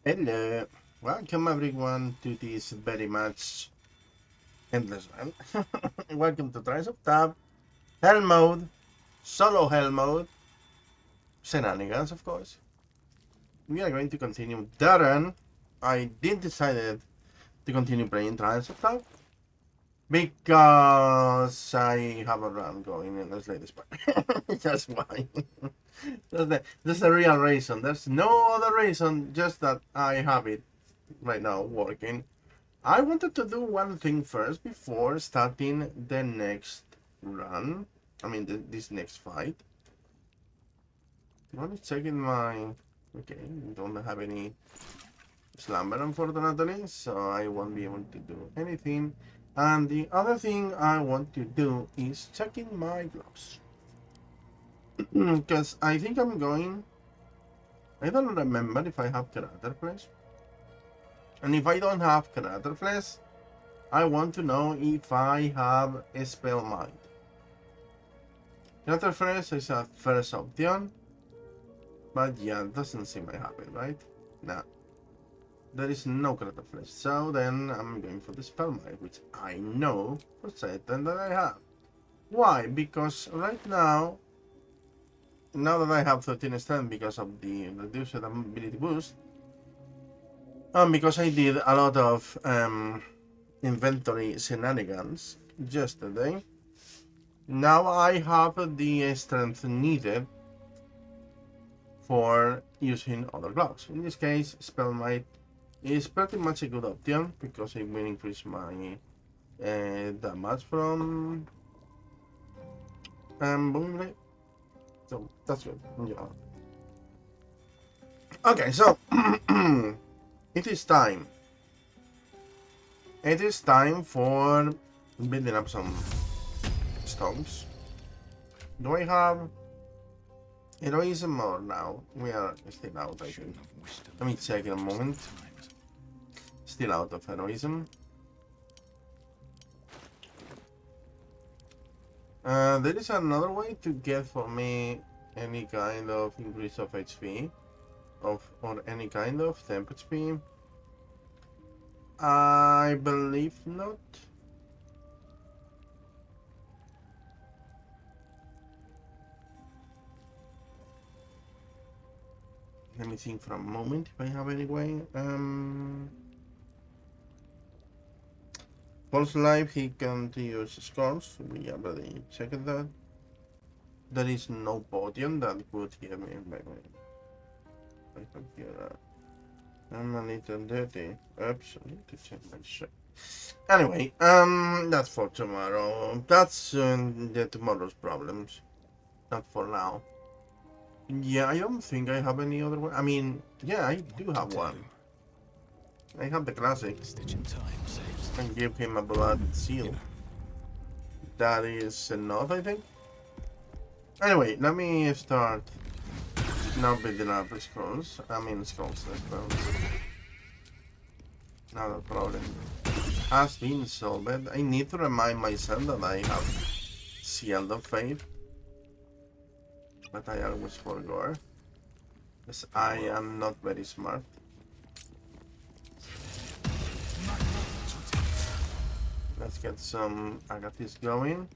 Hello, welcome everyone to this very much endless one. Welcome to Trials of Tab, Hell Mode, Solo Hell Mode, Shenanigans, of course. We are going to continue that run. I did decided to continue playing Trials of Tab because I have a run going in this latest part. That's why. That's the real reason. There's no other reason, just that I have it right now working. I wanted to do one thing first before starting the next run. I mean, this next fight. I'm checking my... Okay, don't have any slumber, unfortunately, so I won't be able to do anything. And the other thing I want to do is checking my gloves. Because I think I'm going... I don't remember if I have Crater Flesh. And if I don't have Crater Flesh, I want to know if I have a Spell Mind. Crater Flesh is a first option. But yeah, it doesn't seem I have it, right? Nah. There is no Crater Flesh. So then I'm going for the Spell Mind, which I know for certain that I have. Why? Because right now that I have 13 strength because of the reduced ability boost, because I did a lot of inventory shenanigans yesterday, now I have the strength needed for using other gloves. In this case, Spell Might is pretty much a good option because it will increase my damage from Booming Blade. So that's good. Yeah. Okay, so it is time. It is time for building up some stones. Do I have heroism or now? We are still out, I think. Let me check in a moment. Still out of heroism. There is another way to get for me any kind of increase of HP or any kind of temp HP. I believe not. Let me think for a moment if I have any way. Pulse Life, he can't use scores. We already checked that. There is no podium that could give me back. I can hear that. I'm a little dirty. Oops, I need to check my shit. Anyway, that's for tomorrow. That's the tomorrow's problems. Not for now. Yeah, I don't think I have any other one. I mean, yeah, I do have one. I have the classic. Stitch in time saves. And give him a blood seal. That is enough, I think. Anyway, let me start now building up scrolls. I mean scrolls, scrolls. Not a problem. Has been solved. I need to remind myself that I have Shield of Faith. But I always forgot. Because I am not very smart. Let's get some Agathis going.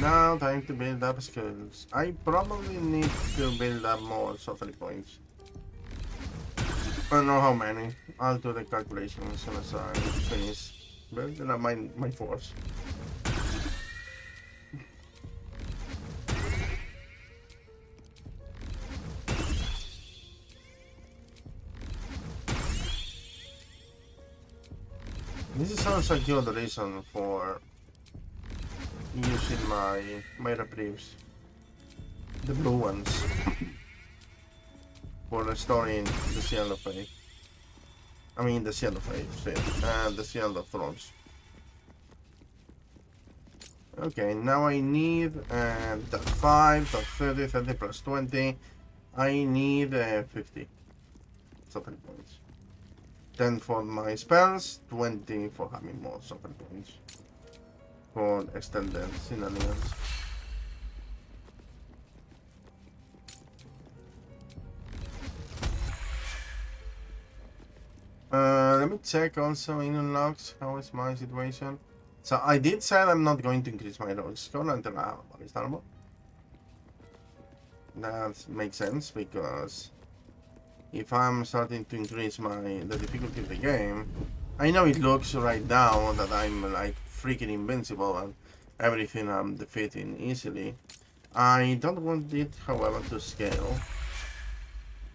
Now time to build up skills. I probably need to build up more suffering points. I don't know how many. I'll do the calculation as soon as I finish building up my force. This is also a good reason for using my reprieves. The blue ones. For restoring the Shield of Faith. I mean the Shield of Faith, and the Shield of Thrones. Okay, now I need that 5, that 30, 30 plus 20. I need 50 suffering points. 10 for my spells, 20 for having more suffering points. For extended Shenanigans. Let me check also in unlocks. How is my situation? So I did say I'm not going to increase my Roguescore until I have a ballista armor. That makes sense because if I'm starting to increase the difficulty of the game, I know it looks right now that I'm like freaking invincible and everything I'm defeating easily. I don't want it, however, to scale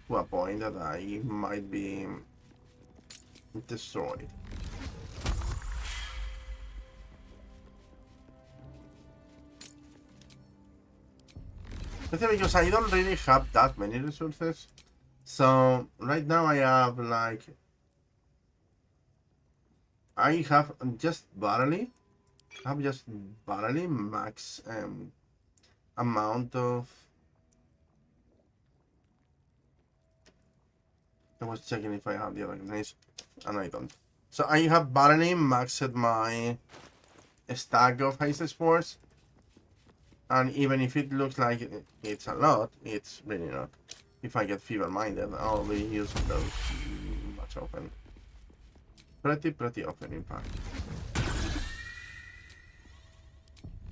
to a point that I might be destroyed. Because I don't really have that many resources. So right now I have like I have just barely max amount of. I was checking if I have the other organization and I don't. So I have barely maxed my stack of haste sports, and even if it looks like it's a lot, it's really not. If I get feeble-minded, I'll be using those much often. Pretty often, in fact.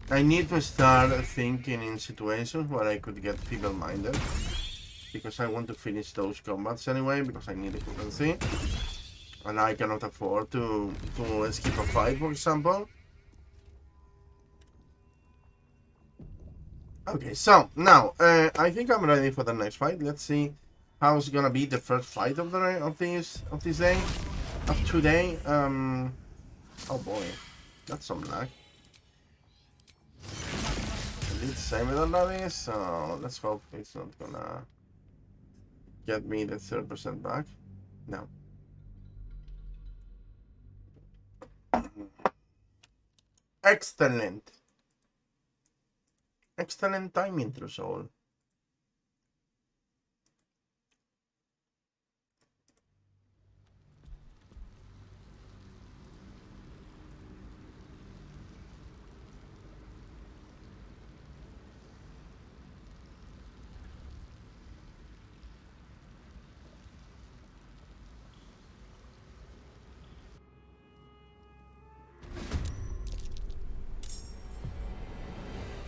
I need to start thinking in situations where I could get feeble-minded. Because I want to finish those combats anyway, because I need the currency. And I cannot afford to skip a fight, for example. Okay, so now I think I'm ready for the next fight. Let's see how it's gonna be the first fight of this day, of today. Oh boy, that's some lag. I did save it already, so let's hope it's not gonna get me the 30% back. No. Excellent. Excellent timing, True Soul.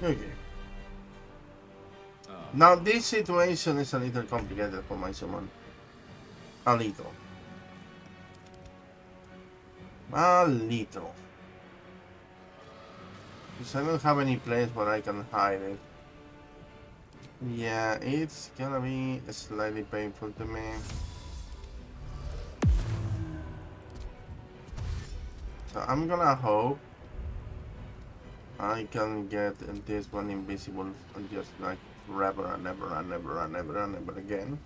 Okay. Ah, Now this situation is a little complicated for my summon. A little. A little. Because I don't have any place where I can hide it. Yeah, it's gonna be slightly painful to me. So I'm gonna hope I can get this one invisible and just like forever and ever and ever and ever and ever again.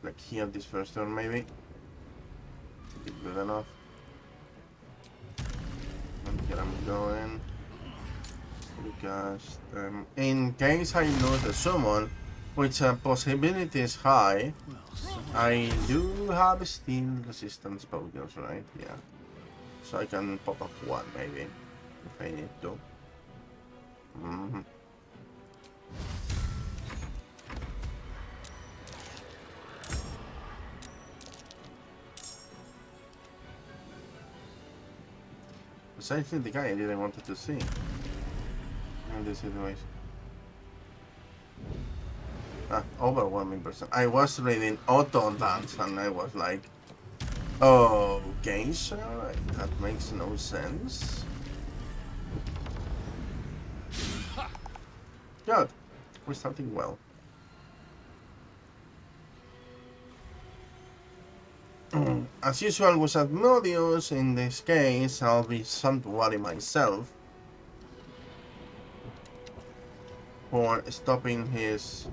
Like here this first turn maybe. Should be good enough. And here I'm going. Because in case I lose the summon, which possibility is high, I do have still resistance potions, right? Yeah. So I can pop up one maybe, if I need to. Precisely the guy I didn't want to see in this situation. Overwhelming percent. I was reading auto dance and I was like, okay, sir, that makes no sense. Good. We're starting well. As usual with Admodius, in this case, I'll be sanctuary myself for stopping his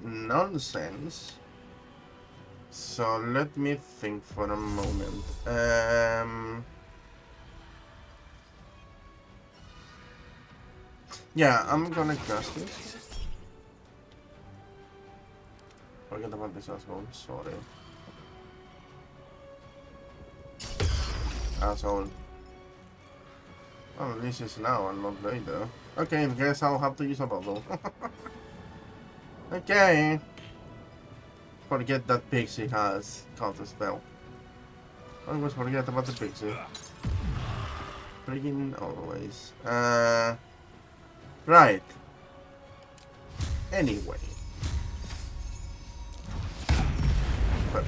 nonsense. So let me think for a moment. Yeah, I'm gonna cast this. Forget about this asshole, sorry. Asshole. Oh, this is now and not later. Okay, I guess I'll have to use a bubble. Okay. Forget that Pixie has counter spell. I always forget about the Pixie. Freaking always. Right. Anyway. But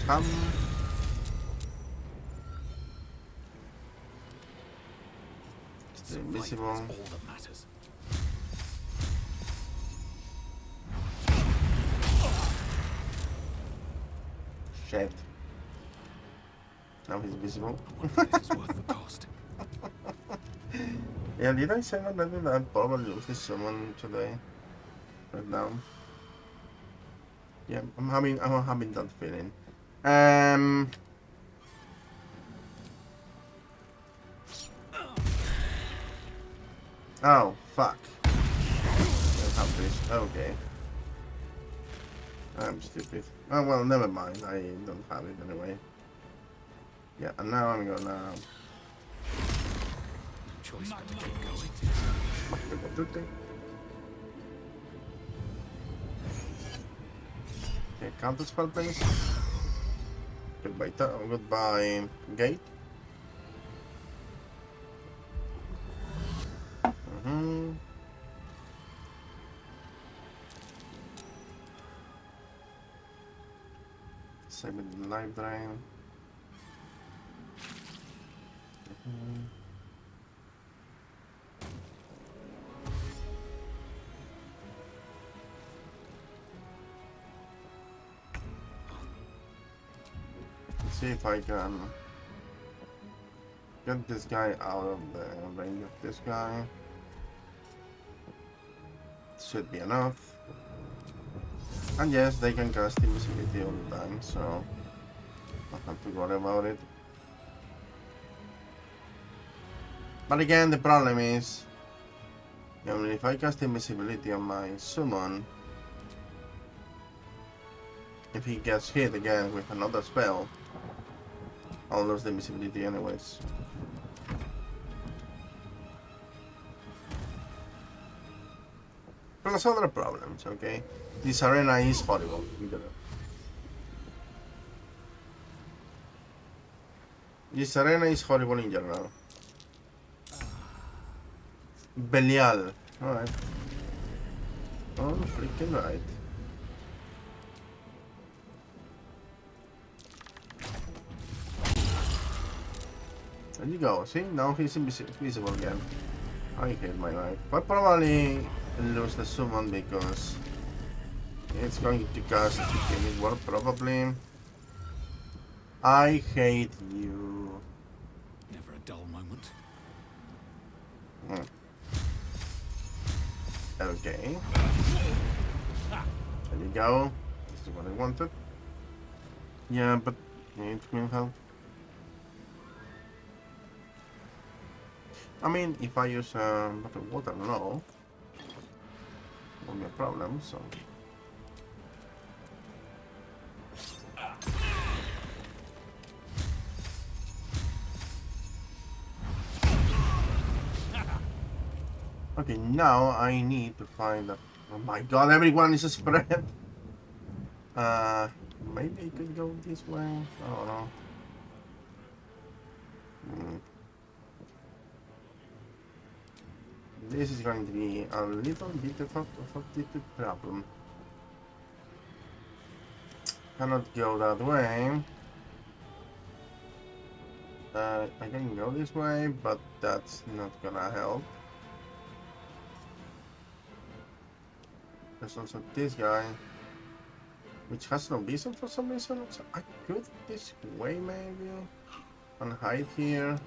it's invisible. All that matters. Shit. Now he's visible. This is worth the cost. Yeah, did I say that I'd probably lose this summon today? Right now. Yeah, I'm having that feeling. Oh, fuck. I have this. Okay. I'm stupid. Oh, well, never mind. I don't have it anyway. Yeah, and now I'm gonna... No choice but to keep going. Okay, counter spell please. Goodbye gate. Same with the life drain. Let's see if I can get this guy out of the range of this guy. Should be enough. And yes, they can cast invisibility all the time, so I don't have to worry about it. But again, the problem is, I mean, if I cast invisibility on my summon, if he gets hit again with another spell, I'll lose the invisibility anyways. Plus other problems, okay? This arena is horrible. This arena is horrible in general. Belial. Alright. Oh, freaking right. There you go. See, now he's invisible again. I hate my life. But probably lose the summon because it's going to cast Gaming World probably. I hate you. Never a dull moment. Hmm. Okay. There you go. This is what I wanted. Yeah, but it will help. I mean, if I use bottled water, no. Won't be a problem, so. Okay, now I need to find a... Oh my god, everyone is a spread! Maybe I could go this way? I don't know. Hmm. This is going to be a little bit of a problem. Cannot go that way. I can go this way, but that's not gonna help. There's also this guy, which has no vision for some reason. So I could this way maybe, and hide here.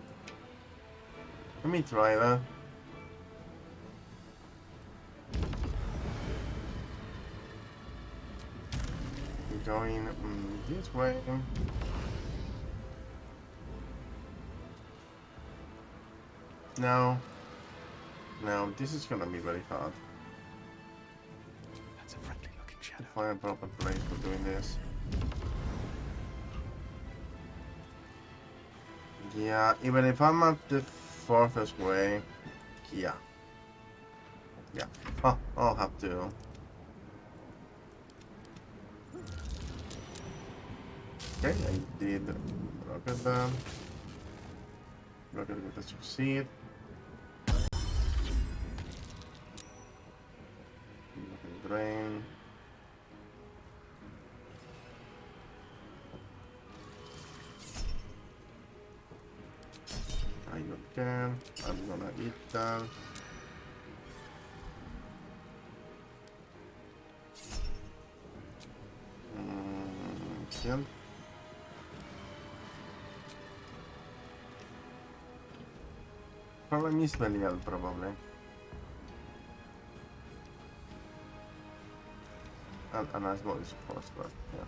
Let me try that. Going this way. No, this is gonna be very hard That's a friendly looking to shadow. find a proper place for doing this. Yeah, even if I'm at the farthest way, yeah. Oh, I'll have to. Okay, I did rocket them. Rocket with a succeed. Rocket drain. I don't care. I'm gonna eat that. Kill. Probably miss Belial, probably. And a nice voice, of course, but yeah.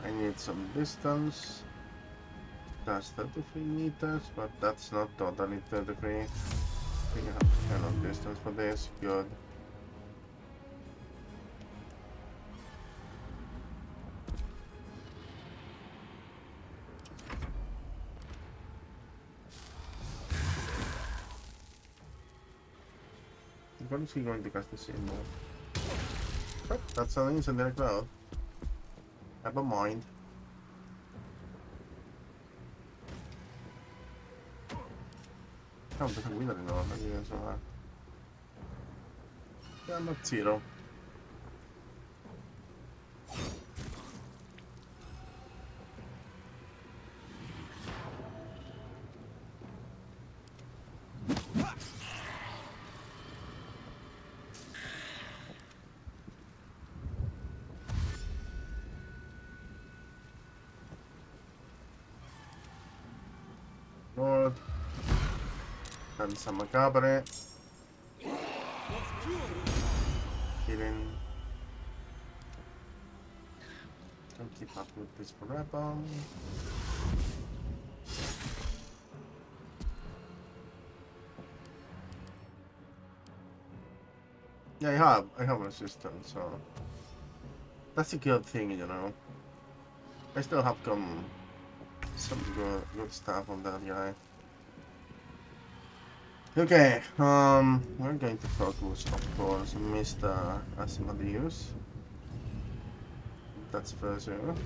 I need some distance. That's 33 meters, but that's not totally 33. I think I have enough distance for this. Good. What is he going to cast the symbol? But that's an incendiary cloud. Never mind. Oh, there's a wither in all. Maybe that's all right. Yeah, I'm at 0. Lord. And some macabre. Killing. Don't keep up with this forever. Yeah, I have resistance, so that's a good thing, you know. I still have some good stuff on that guy. Okay, we're going to focus, of course, Mr. Asmodeus. That's first zero.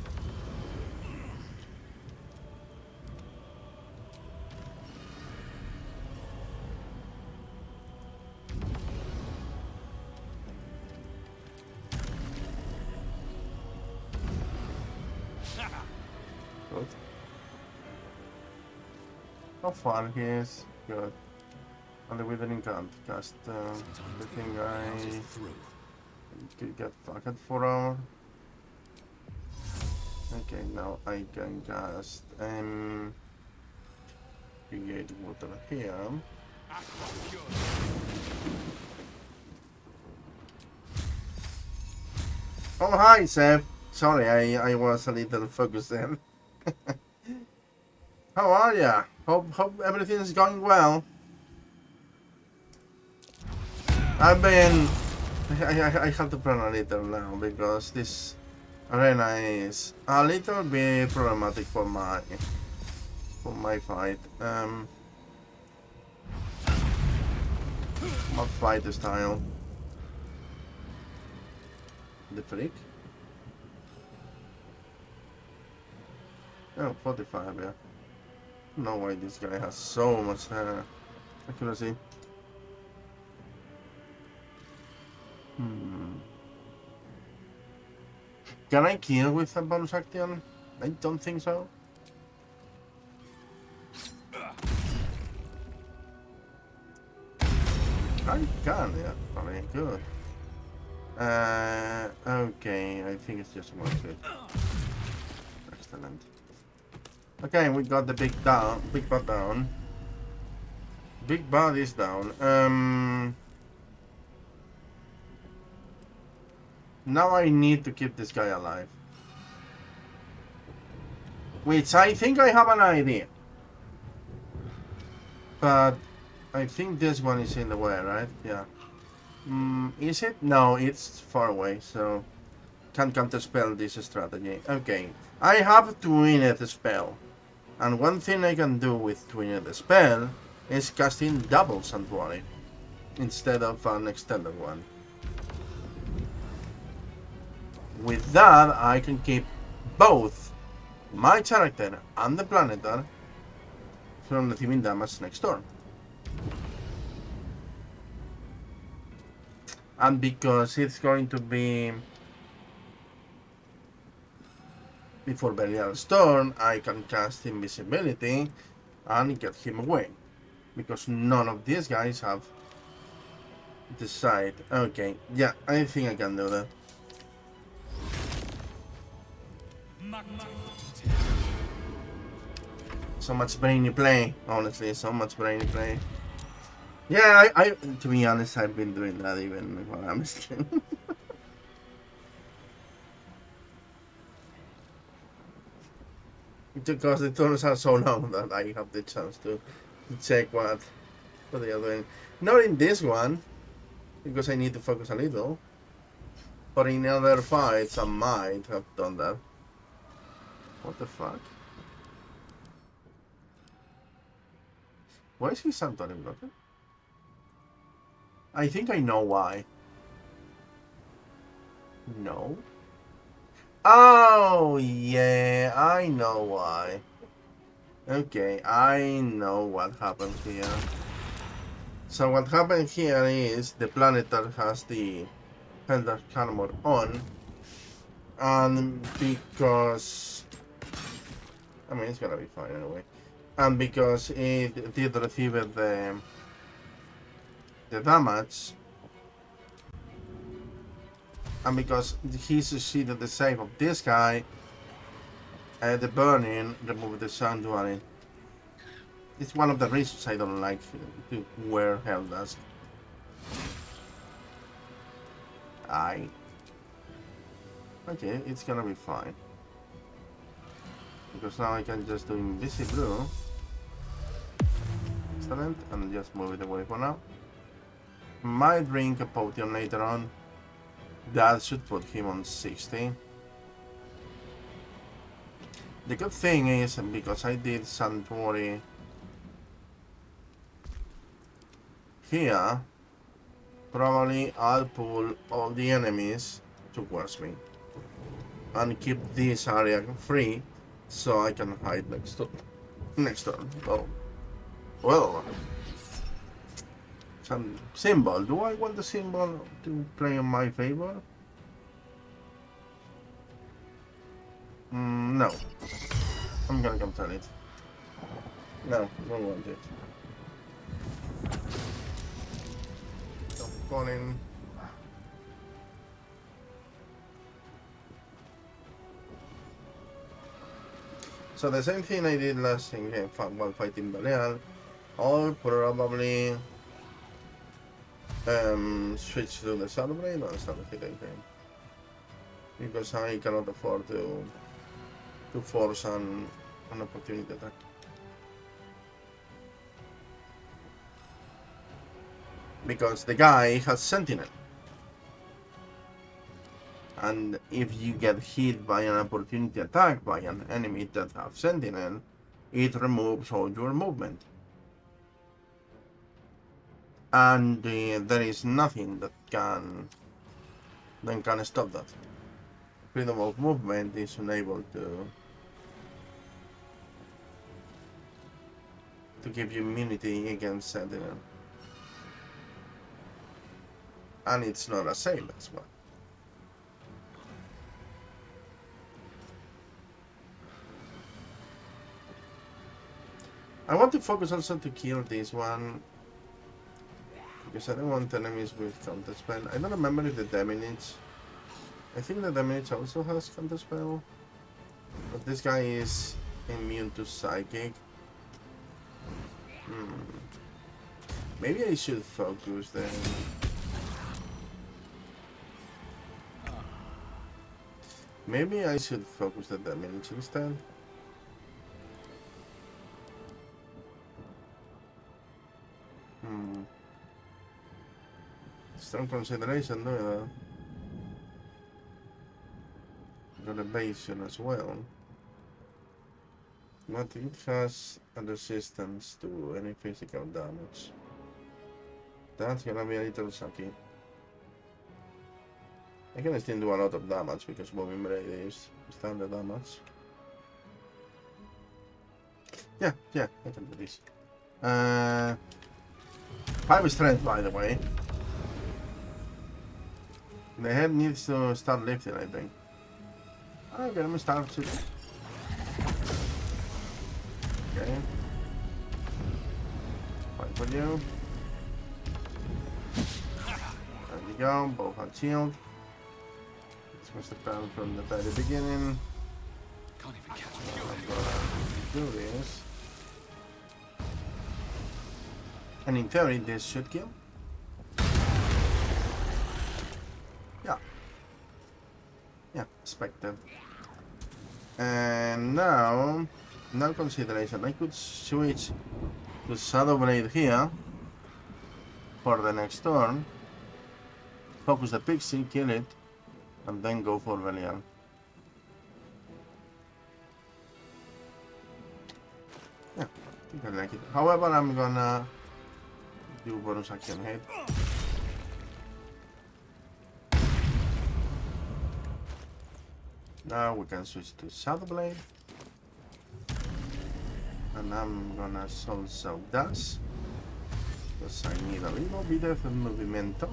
Good. How far he is? Good. And the withering can't cast the thing I could get fucked for hour. Okay, now I can cast create water here. Oh hi Seth. Sorry, I was a little focused there. How are ya? Hope everything's going well. I've been I have to plan a little now because this arena is a little bit problematic for my fight. My fight style. The freak? Oh, 45, yeah. No way this guy has so much accuracy. Can I kill with a bonus action? I don't think so. I can, yeah. Very good. Okay, I think it's just one hit. Excellent. Okay, we got the big bot down. Big bot is down. Now I need to keep this guy alive. Which I think I have an idea. But I think this one is in the way, right? Yeah. Is it? No, it's far away, so can't counterspell this strategy. Okay, I have Twined spell, and one thing I can do with Twined spell is casting double Sanctuary instead of an extended one. With that, I can keep both my character and the planetar from receiving damage next turn. And because it's going to be before Belial's turn, I can cast invisibility and get him away. Because none of these guys have the side. Okay, yeah, I think I can do that. So much brainy play, honestly, so much brainy play. Yeah, I to be honest, I've been doing that even while I'm streaming. Because the turns are so long that I have the chance to check what they are doing. Not in this one, because I need to focus a little. But in other fights, I might have done that. What the fuck? Why is he Sanctuary blocking? I think I know why. No. Oh, yeah, I know why. Okay, I know what happened here. So what happened here is the planetar has the Elder Armor on, and because I mean it's gonna be fine anyway, and because it did receive the damage, and because he succeeded the save of this guy, the burning removed the Sanctuary. It's one of the reasons I don't like to wear Helldusk. Okay, it's gonna be fine. Because now I can just do Invisible. Excellent, and just move it away for now. Might drink a potion later on. That should put him on 60. The good thing is, because I did Sanctuary here, probably I'll pull all the enemies towards me and keep this area free so I can hide next turn. Well, some symbol. Do I want the symbol to play in my favor? No. I'm gonna cancel it. No, don't want it. Stop calling. So the same thing I did last in game while fighting Belial, or probably switch to the Celebrate and start the hidden game. Because I cannot afford to force an opportunity attack. Because the guy has Sentinel. And if you get hit by an opportunity attack by an enemy that have Sentinel, it removes all your movement. And there is nothing that can stop that. Freedom of movement is unable to give you immunity against Sentinel. And it's not a sale as well. I want to focus also to kill this one, because I don't want enemies with counterspell. I don't remember if the damage... I think the damage also has counterspell, but this guy is immune to psychic. Maybe I should focus then. Maybe I should focus the damage instead. Strong consideration, no? Got evasion as well. But it has a resistance to any physical damage. That's gonna be a little sucky. I can still do a lot of damage because moving blade is standard damage. Yeah, I can do this. 5 strength, by the way. The head needs to start lifting, I think. Okay, let me start shooting. Okay. Fight for you. There you go, both have shield. This was the plan from the very beginning. Can't even catch I'm gonna do this. And in theory, this should kill. Yeah, expected. And now, no consideration. I could switch to Shadow Blade here for the next turn, focus the pixie, kill it, and then go for Belial. Yeah, I think I like it. However, I'm gonna do bonus action hit. Now we can switch to Shadow Blade. And I'm gonna also dash, because I need a little bit of movimento.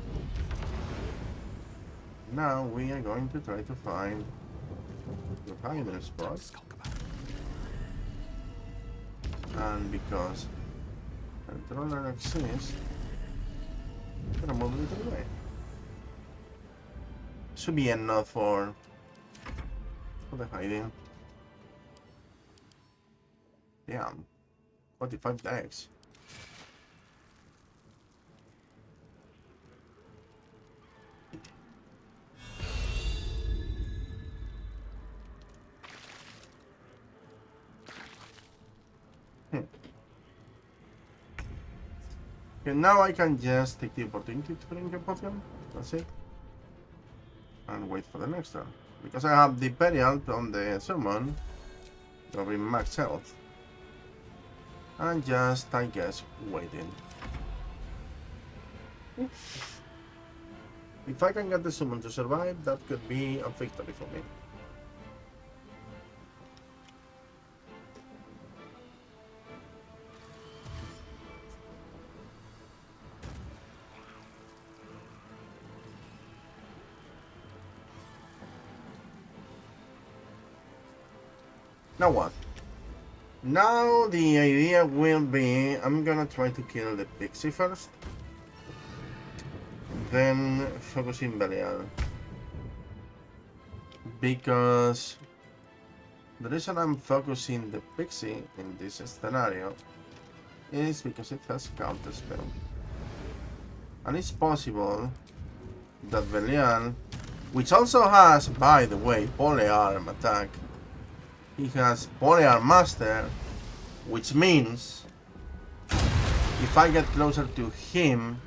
Now we are going to try to find the hiding spot. And because controller exists, I'm gonna move it away. Should be enough for the hiding. Damn. 45 decks. Okay, now I can just take the opportunity to drink a potion. That's it. And wait for the next turn. Because I have the Imperial on the summon, it'll be max health. And just, I guess, waiting. If I can get the summon to survive, that could be a victory for me. Now what? Now the idea will be, I'm gonna try to kill the pixie first. Then focusing Belial. Because the reason I'm focusing the pixie in this scenario is because it has counter spell. And it's possible that Belial, which also has, by the way, polearm attack, he has polearm master, which means if I get closer to him,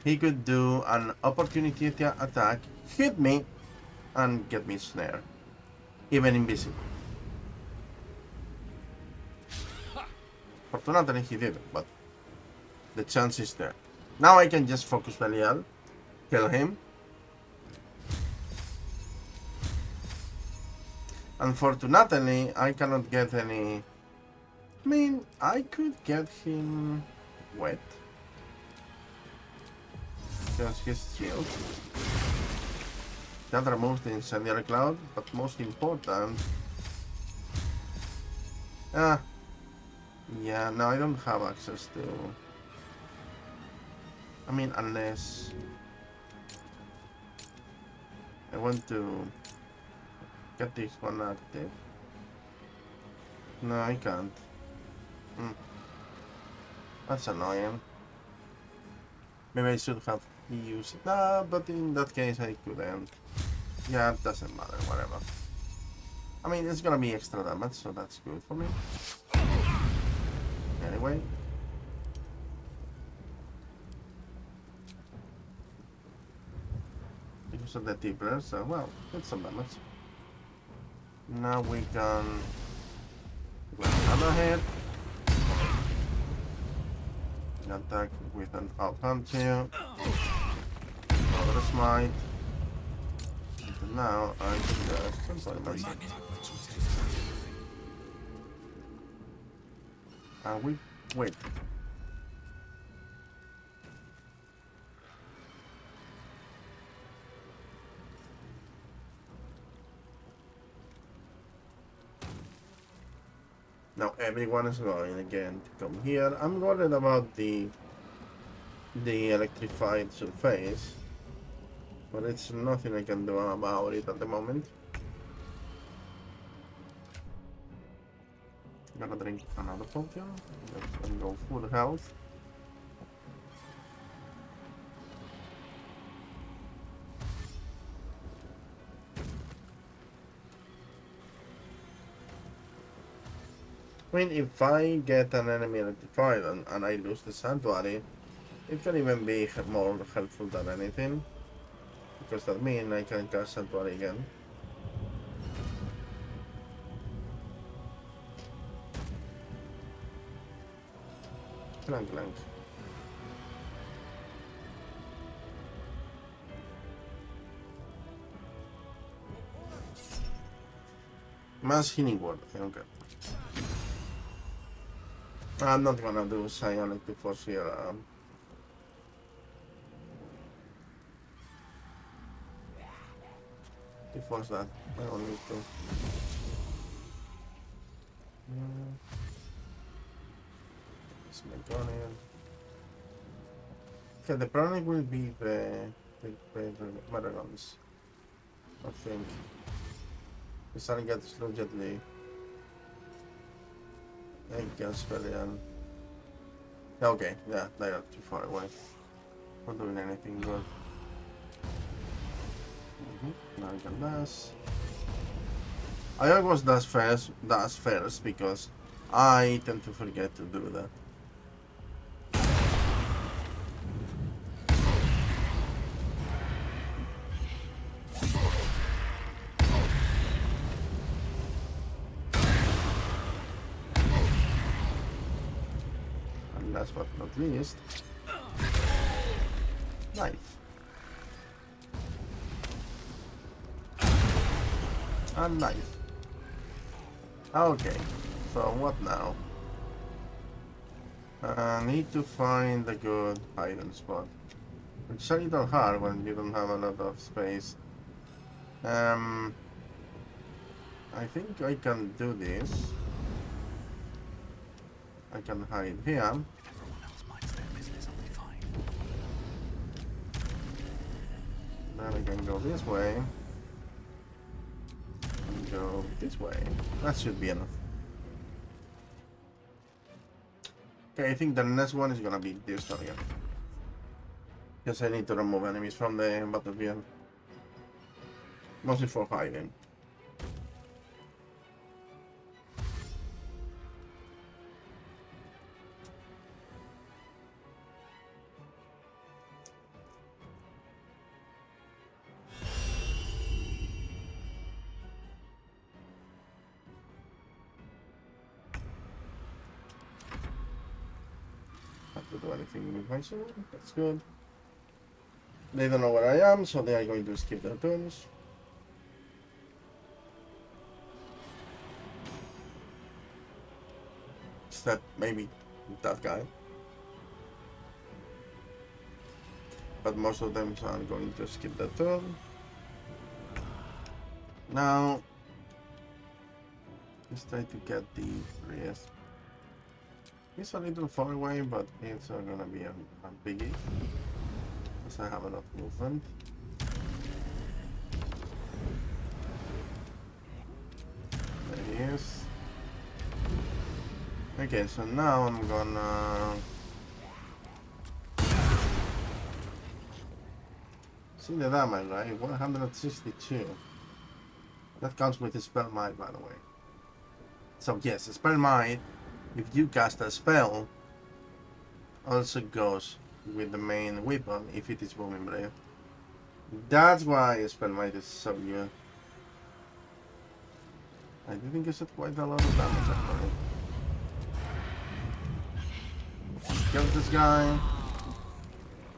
he could do an opportunity attack, hit me, and get me snare, even invisible. Fortunately he didn't, but the chance is there. Now I can just focus Belial, kill him. Unfortunately, I cannot get any... I mean, I could get him wet. Because his shield. That removes the incendiary cloud, but most important... yeah, no, I don't have access to... I mean, unless... I want to... get this one active. No, I can't. That's annoying. Maybe I should have used it. No, but in that case I couldn't. Yeah, it doesn't matter, whatever. I mean, it's gonna be extra damage, so that's good for me. Anyway. Because of the tipper, so well, it's some damage. Now we can go another hit. Attack with an offhand here. Another smite. And now I can just and we wait. Now everyone is going again to come here. I'm worried about the electrified surface, but it's nothing I can do about it at the moment. I'm gonna drink another potion. Let's go full health. I mean, if I get an enemy electrified and I lose the sanctuary, it can even be more helpful than anything. Because that means I can cast sanctuary again. Clank clank. Mass healing word, okay. I'm not gonna do psionic to force here. To force that, I don't need to. Let's make on it. Okay, the problem will be the Maragons, I think. The sun gets slow gently. I guess Belial. Okay, yeah, they are too far away. Not doing anything good. Now I can dash. I always dash first because I tend to forget to do that. Last but not least, Knife. A knife. Okay, so what now? Need to find a good hiding spot. It's a little hard when you don't have a lot of space. I think I can do this. I can hide here. Everyone else minds their business, I'll be fine. Then I can go this way. And go this way. That should be enough. Okay, I think the next one is gonna be this target. Because I need to remove enemies from the battlefield. Mostly for hiding. Have to do anything with my sword. That's good. They don't know where I am, so they are going to skip their turns. Except maybe that guy. But most of them are going to skip their turn. Now, let's try to get the ESP. It's a little far away, but it's gonna be a biggie. Because I have enough movement. There he is. Okay, so now I'm gonna see the damage, right? 162. That counts with the spell might, by the way. So yes, a spell might, if you cast a spell, also goes with the main weapon if it is booming blade. That's why a spell might is so good. I didn't get quite a lot of damage actually. Kill this guy.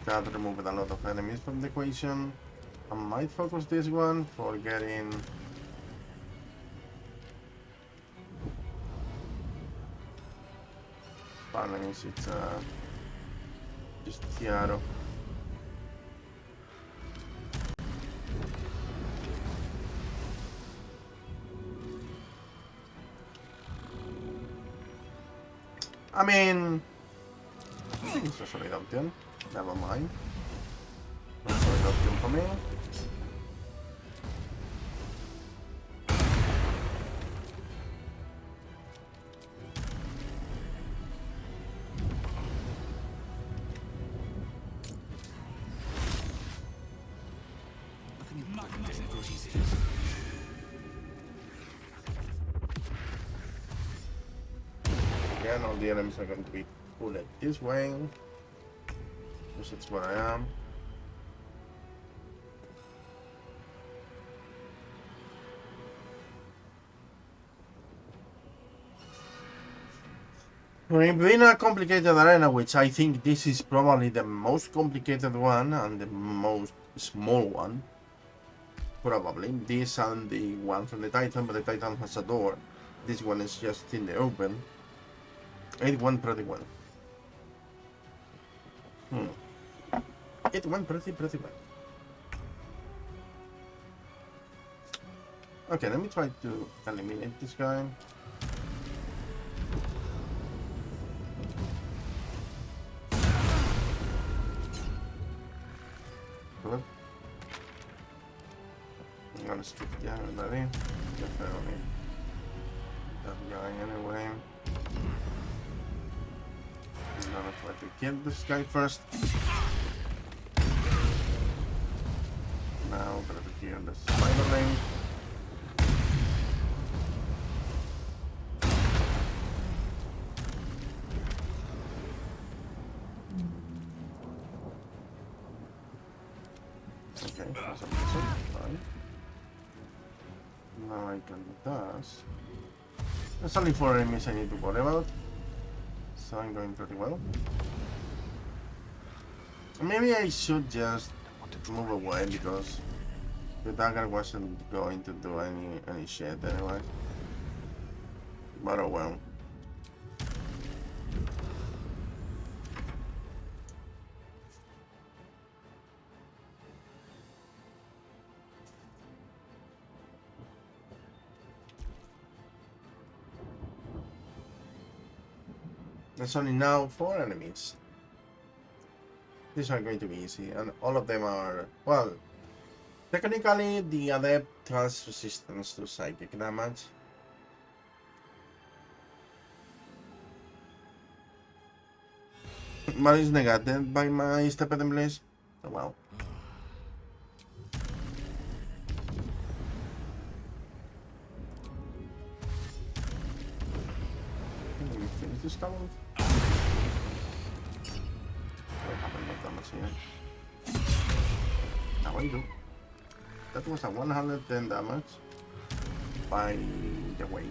That removed a lot of enemies from the equation. I might focus this one for getting enemies. It's just Tiaro. I mean, I think it's just a solid option. Never mind. Not a solid option for me. Nothing important is ever easy. Again, all the enemies are going to be pulled this way. Because that's where I am. We've been a complicated arena, which I think this is probably the most complicated one and the most small one. Probably. This and the one from the Titan, but the Titan has a door. This one is just in the open. It went pretty well. It went pretty well. Okay, let me try to eliminate this guy. Good. I'm gonna skip the everybody. Definitely that guy anyway. I'm gonna try to kill this guy first. Now I'm gonna kill the spiderling. Okay, that's amazing. Fine. Now I can do this. There's only 4 enemies I need to worry about. So I'm going pretty well. Maybe I should just move away because the dagger wasn't going to do any shit anyway. But oh well. There's only now 4 enemies. These are going to be easy, and all of them are, well, technically the adept has resistance to psychic damage. But is negated by my step in place. Oh well. Can we finish this count? What happened with damage here? Now I do. That was a 110 damage. By the way.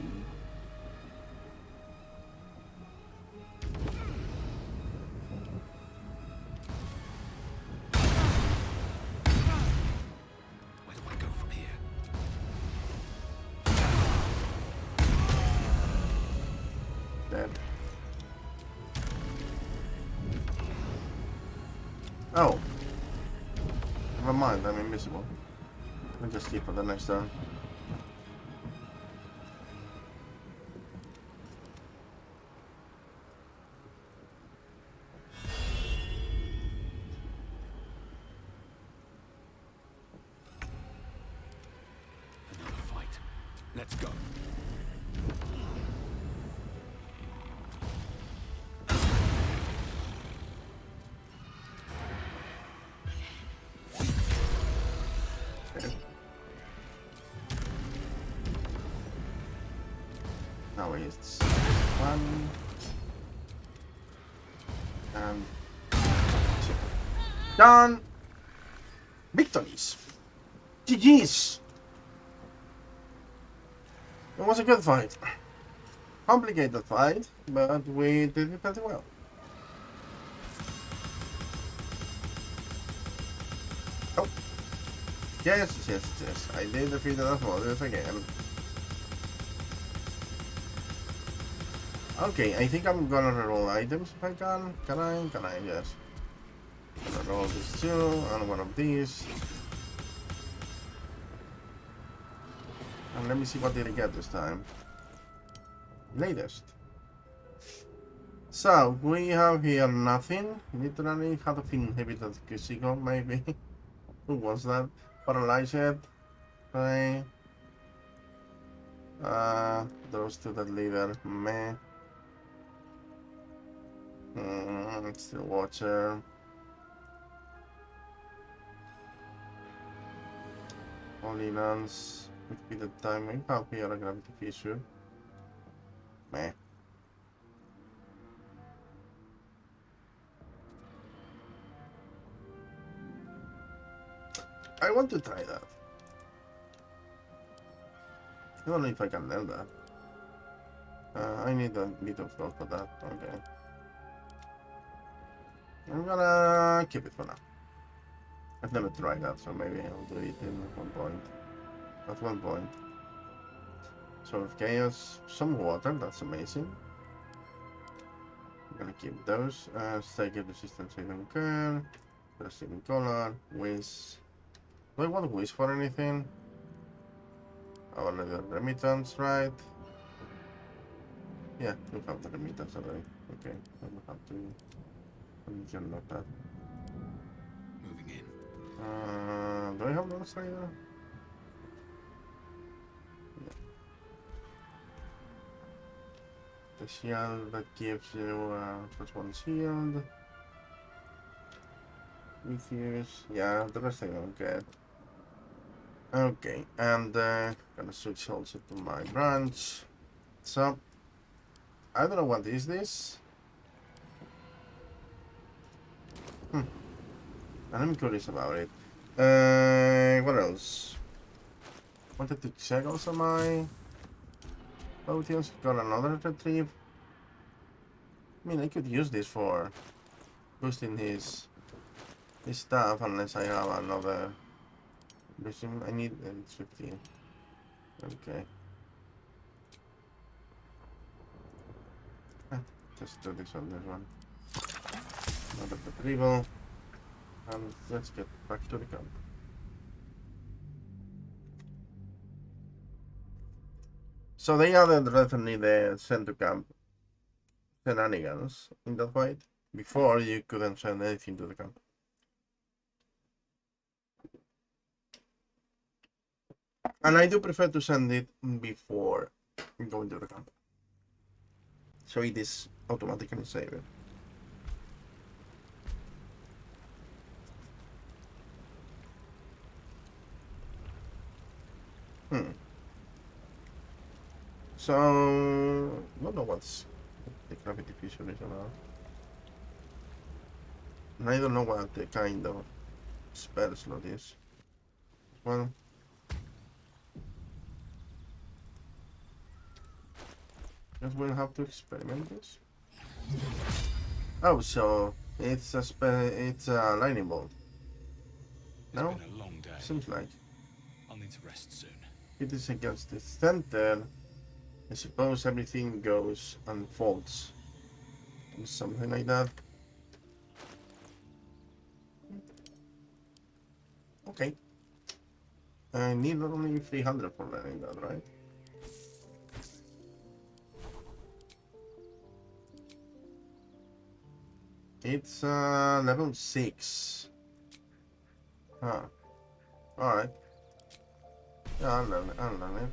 Where do I go from here? Dead. Oh. Never mind, I'm invisible. I'll just keep for the next turn. Another fight. Let's go. Okay. Now it's 1 and 2. Done! Victories! GG's! It was a good fight. Complicated fight, but we did it pretty well. Oh. Yes. I did defeat enough monsters again. Okay, I think I'm gonna reroll items if I can. Can I? Yes. I'm gonna roll these 2 and one of these. And let me see what did I get this time. Latest. So, we have here nothing. Literally, had of inhibited Kusigo, maybe. Who was that? Paralyzed it. Right. Those 2 that leader. Meh. Still Watcher. Holy Lance. Repeated timing. How here a gravity fissure. Meh. I want to try that. I don't know if I can learn that. I need a bit of gold for that. Okay. I'm gonna keep it for now. I've never tried that, so maybe I'll do it in one point. At one point. Sword of Chaos, some water, that's amazing. I'm gonna keep those. Stagger resistance, I don't care. Interesting color, Whiz. Do I want Whiz for anything? I want the remittance, right? Yeah, we have the remittance already. Okay, I will have to unlock that. Moving in. Do I have those right now? Yeah. The shield that gives you +1 shield. Refuse. Yeah, the rest I don't get. Okay, and gonna switch also to my branch. So, I don't know what is this. And I'm curious about it. What else? Wanted to check also my potions. Got another retrieve. I mean, I could use this for boosting his this stuff unless I have another. I need 15. Okay. Just do this on this one. Another retrieval. And let's get back to the camp. So they added recently the send to camp Shenanigans in that way. Before you couldn't send anything to the camp. And I do prefer to send it before going to the camp. So it is automatically saved. So, I don't know what's the gravity fissure is about. And I don't know what the kind of spell slot is. Well, guess we'll have to experiment this. Oh, so it's a lightning bolt. No? It's been a long day. Seems like. I'll need to rest soon. It is against the center. I suppose everything goes and folds. Something like that. Okay. I need only 300 for learning that, right? It's level 6. Huh. Alright. Yeah, I'll learn it.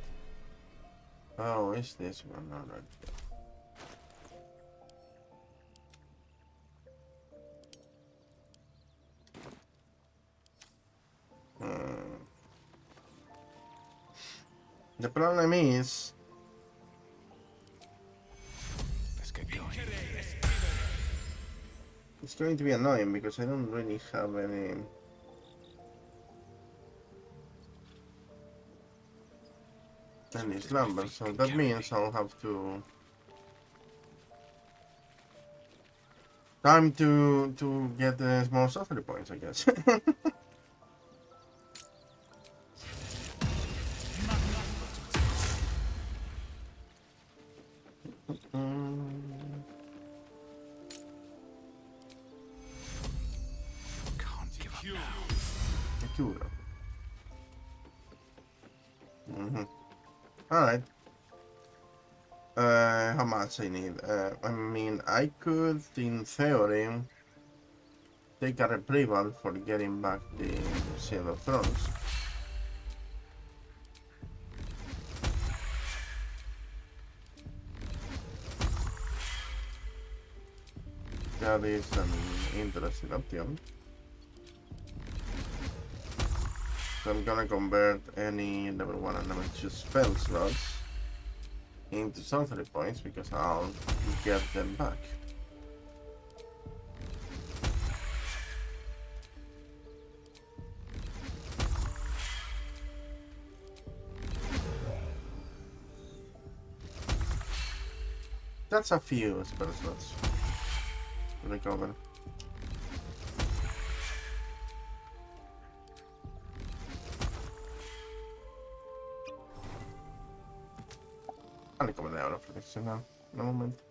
Oh, is this one? Alright. The problem is... Let's get going. It's going to be annoying because I don't really have any slumber, so that means I'll have to time to get the small sorcery points, I guess. Can't give up now. Cura. Alright. How much I need? I mean, I could, in theory, take a retrieval for getting back the Silver Thrones. That is an interesting option. So I'm gonna convert any level 1 and level 2 spell slots into sorcery points because I'll get them back. That's a few spell slots to recover. I'll recover the aura protection now, in a moment.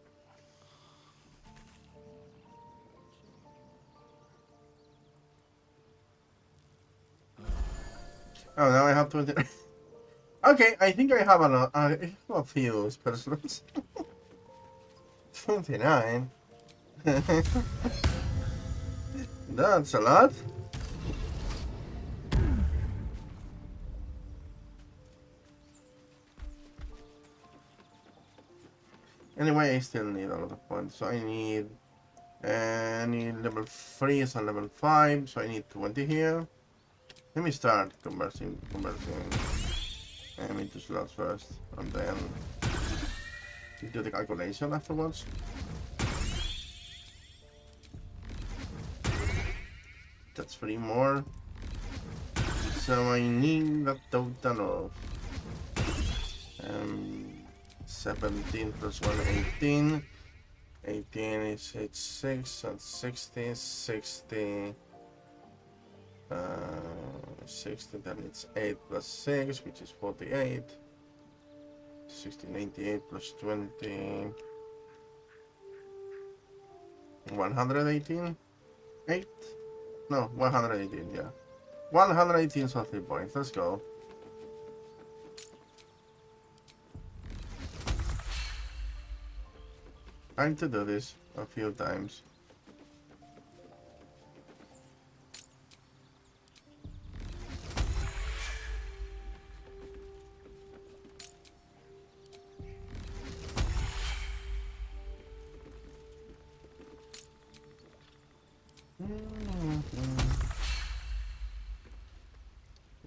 Oh, now I have 20. Okay, I think I have a few spell slots. 29. That's a lot. Anyway, I still need a lot of points, so I need level 3s and level 5, so I need 20 here. Let me start converting into slots first, and then do the calculation afterwards. That's 3 more. So I need a total of 17 plus 1, 18. 18 is 86, that's 60, 60. 60, then it's 8 plus 6, which is 48. 1688 plus 20. 118? 8? No, 118, yeah. 118 so 3 points. Let's go. I need to do this a few times.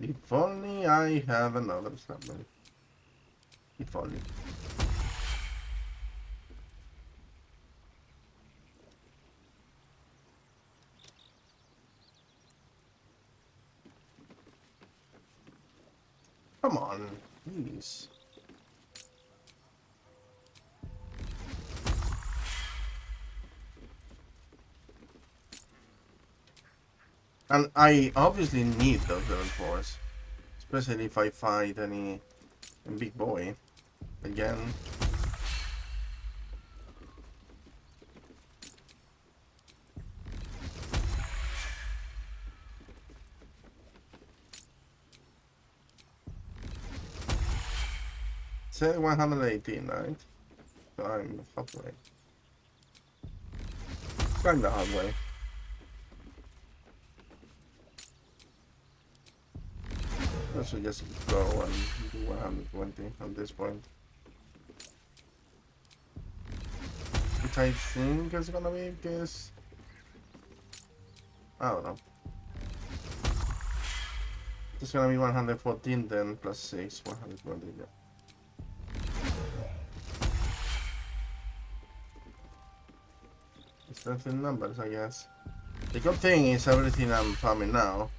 If only I have another slumber. If only. Come on, please. And I obviously need those level 4s. Especially if I fight any big boy. Again. Say 118, right? So I'm halfway. Kinda halfway. I should just go and do 120 at this point. Which I think is gonna be this. I don't know. It's gonna be 114 then plus 6, 120. Yeah. Strength in numbers, I guess. The good thing is everything I'm farming now,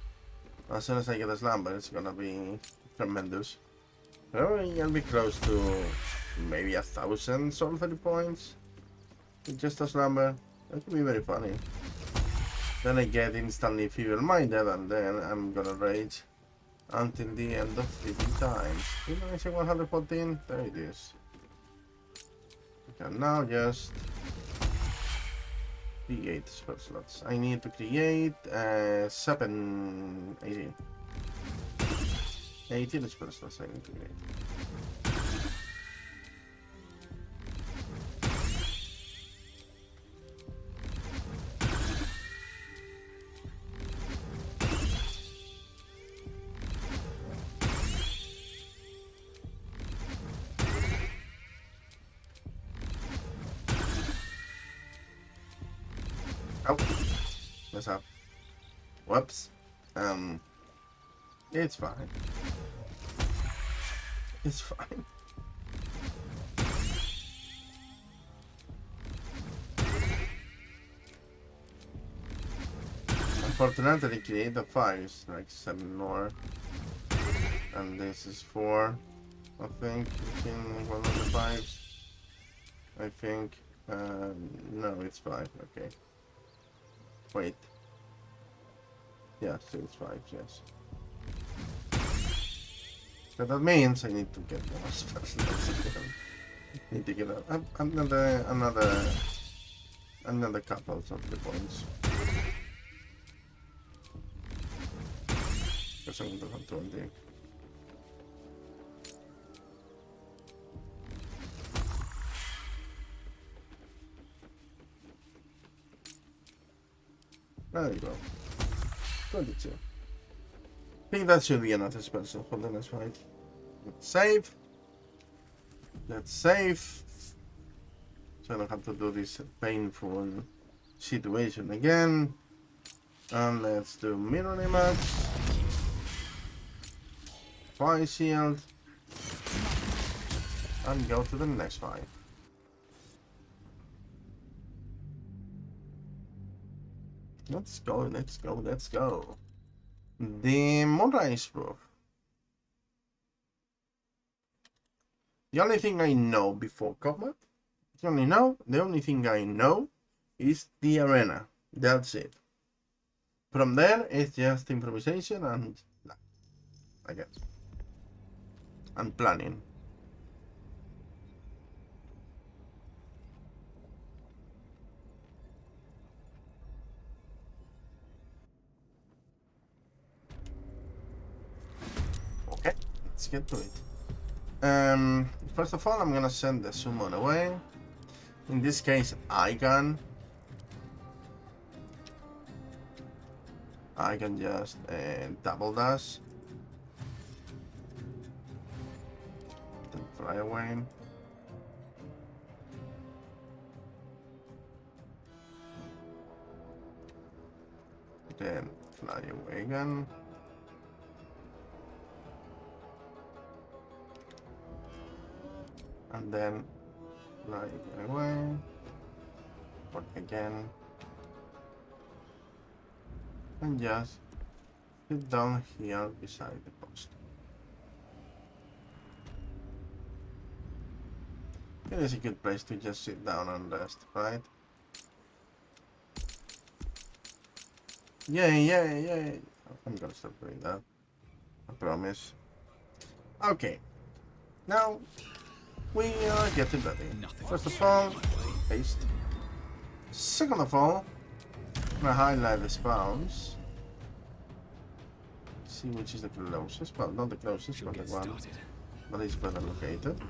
as soon as I get a slumber, it's gonna be tremendous. Probably I'll be close to maybe 1,000 soul 30 points with just a slumber. That could be very funny. Then I get instantly feeble-minded and then I'm gonna rage until the end of living time. Didn't I say 114? There it is. I can now just create spell slots. I need to create 18 spell slots I need to create. Oh, what's up? Whoops. It's fine. It's fine. Unfortunately, create the 5 is like 7 more. And this is 4, I think, between one of the 5s. I think. No, it's 5, okay. Wait. Yeah, so it's 5, yes. So that means I need to get more special. Need to get another couple of the points. Because I'm gonna have 20. There you go. 22. I think that should be enough special for the next fight. Let's save. Let's save. So I don't have to do this painful situation again. And let's do mirror image. Fire shield. And go to the next fight. Let's go, let's go, let's go. The Moonrise Roof. The only thing I know before combat, the only thing I know is the arena. That's it. From there, it's just improvisation and luck, I guess. And planning. Okay, let's get to it. First of all, I'm gonna send the summon away. In this case, I can just double dash. Then fly away. Then fly away again. And then fly away. Work again. And just sit down here beside the post. It is a good place to just sit down and rest, right? Yay. I'm gonna stop doing that. I promise. Okay. Now, we are getting ready. First of all, paste. Second of all, I'm gonna highlight the spawns. See which is the closest. Well, not the closest, but the one that is better located.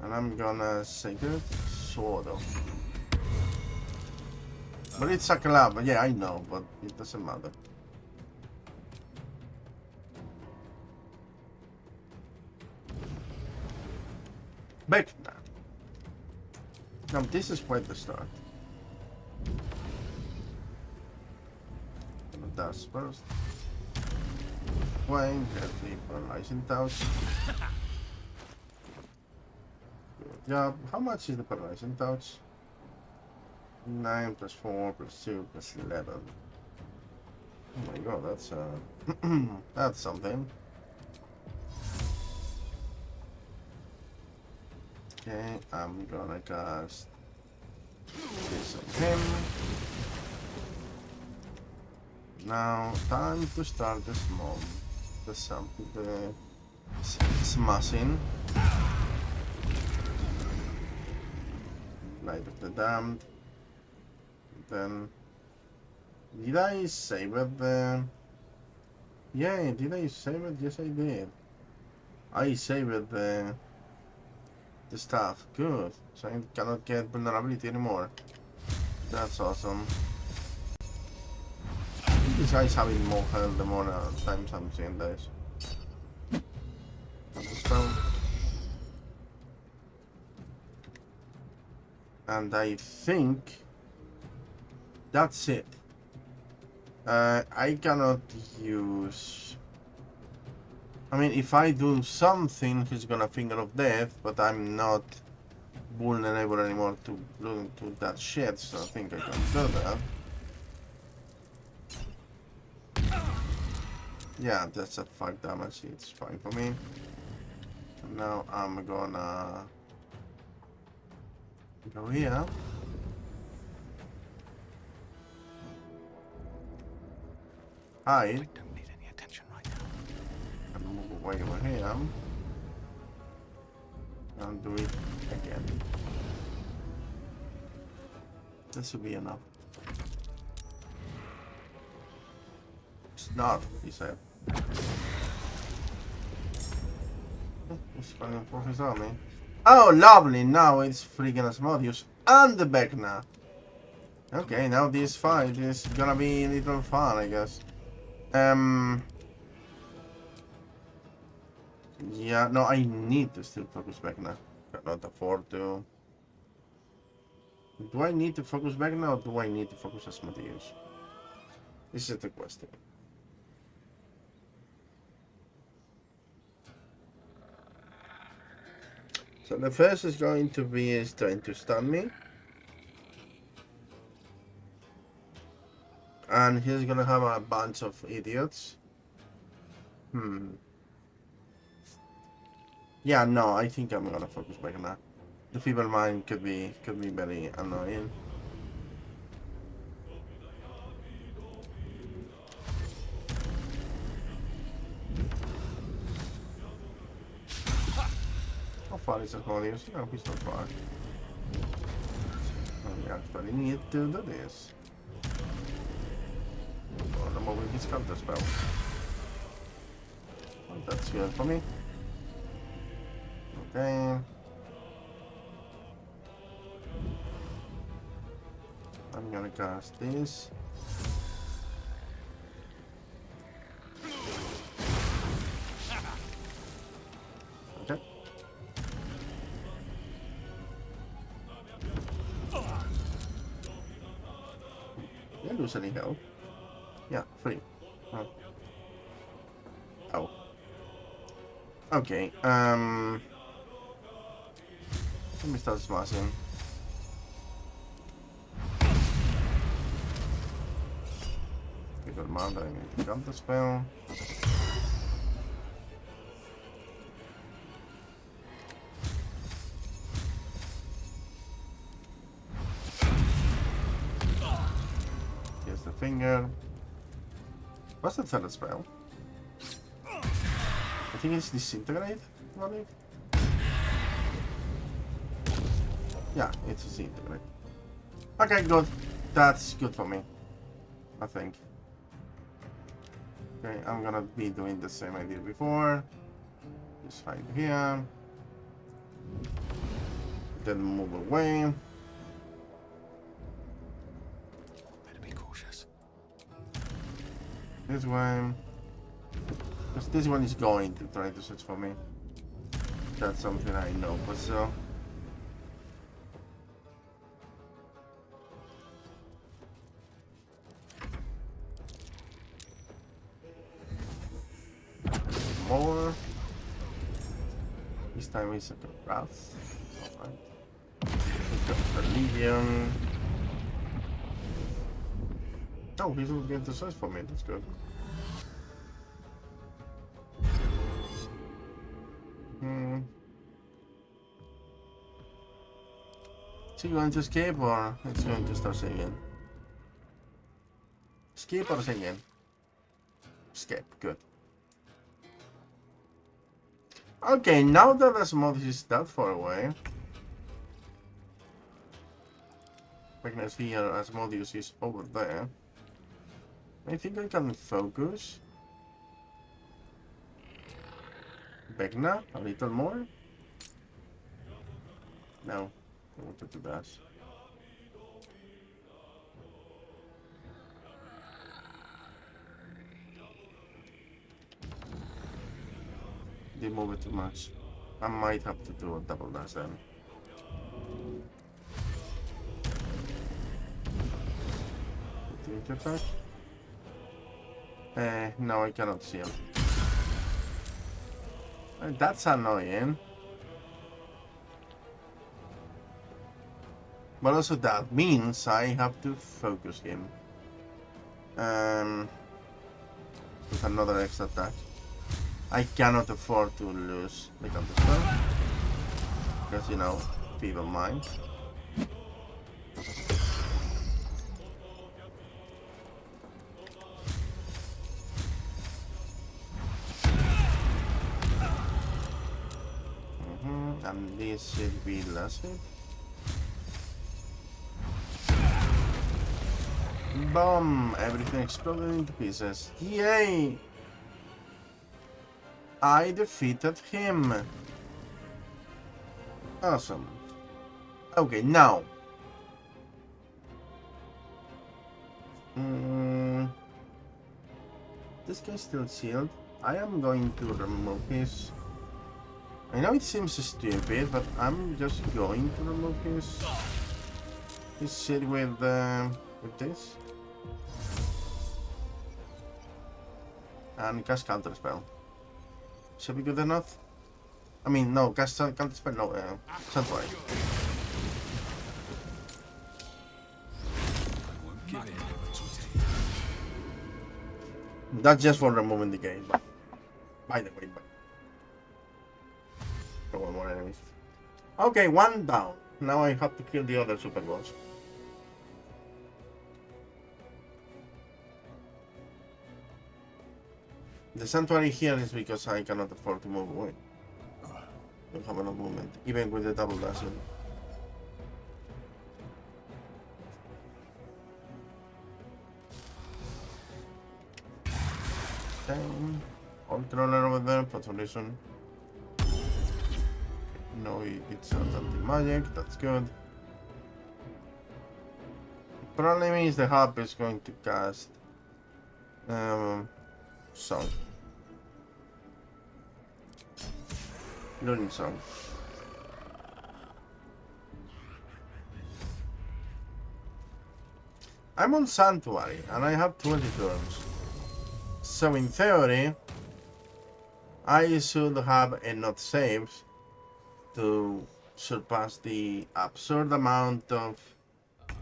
And I'm gonna sacred sort of. But it's a collab, yeah, I know, but it doesn't matter. Vecna. Now this is quite the start. Dash first. Wayne, deadly paralyzing touch. Good job. How much is the paralyzing touch? 9 plus 4 plus 2 plus 11. Oh my god, that's that's something. Okay, I'm gonna cast this on him. Now, time to start the smashing. Light of the Damned. Then, did I save it? Yeah, did I save it? Yes, I did. I saved the stuff. Good. So I cannot get vulnerability anymore. That's awesome. Besides having more health, the more times I'm seeing this. And I think that's it. I cannot use. I mean, if I do something, he's gonna Finger of Death, but I'm not vulnerable anymore to that shit, so I think I can do that. Yeah, that's a 5 damage, it's fine for me. And now I'm gonna go here. Hide. I don't need any attention right now. And move away over here. And do it again. This should be enough. It's not, he said. He's calling for his army. Oh, lovely! Now it's freaking Asmodeus and the Vecna. Okay, now this fight is gonna be a little fun, I guess. Yeah, no, I need to still focus Vecna. Cannot afford to. Do I need to focus Vecna or do I need to focus Asmodeus? This is the question. So the first is going to be trying to stun me. And he's gonna have a bunch of idiots. Yeah, no, I think I'm gonna focus back on that. The feeble mind could be very annoying. far is Asmodeus? No, he's not far. We actually need to do this. Or removing his counter spell. Well, that's good for me. Okay. I'm gonna cast this. Okay. Did I lose any health? Yeah, 3. Oh. Oh. Okay, let me start smashing. Good amount, I need to counter spell. Here's the finger. What's the third spell? I think it's disintegrate, right? Yeah, it's disintegrate. Okay, good. That's good for me, I think. Okay, I'm gonna be doing the same I did before. Just hide here. Then move away. Better be cautious. This way. Because this one is going to try to search for me. That's something I know for sure. More. This time it's a wrath. Alright. Legion. Oh, he's going to search for me. That's good. Is he going to escape or it's going to start singing? Escape or singing? Escape, good. Okay, now that Asmodeus is that far away, I can see here Asmodeus is over there. I think I can focus. Vecna, a little more. No, I wanted to dash. They move it too much. I might have to do a double dash then. Attack. No, I cannot see him. That's annoying. But also that means I have to focus him. With another extra attack. I cannot afford to lose the counter spell. Because, you know, feeble mind. And this should be last hit. Boom! Everything exploded into pieces. Yay! I defeated him. Awesome. Okay, now. This guy's still sealed. I am going to remove his... I know it seems stupid, but I'm just going to remove his shit with this. And cast counter spell. Should be good enough? I mean, no, cast counter spell, no, Sanctuary. That's just for removing the game, but by the way, one more enemies. Okay, one down. Now I have to kill the other super boss. The sanctuary here is because I cannot afford to move away. Don't have enough movement, even with the double dashing. Okay. Controller over there for some reason. No, it's not anti-magic, that's good. The problem is the hub is going to cast Song. Luring Song. I'm on Sanctuary and I have 20 turns. So in theory, I should have enough saves to surpass the absurd amount of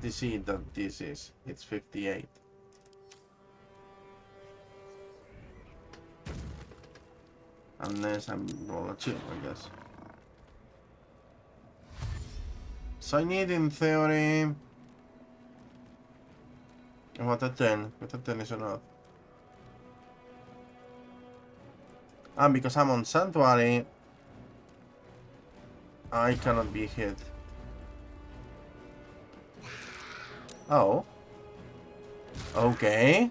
DC that this is. It's 58. Unless I'm roll a chip, I guess. So I need, in theory, what a 10. What a 10 is enough. And because I'm on Sanctuary, I cannot be hit. Oh. Okay.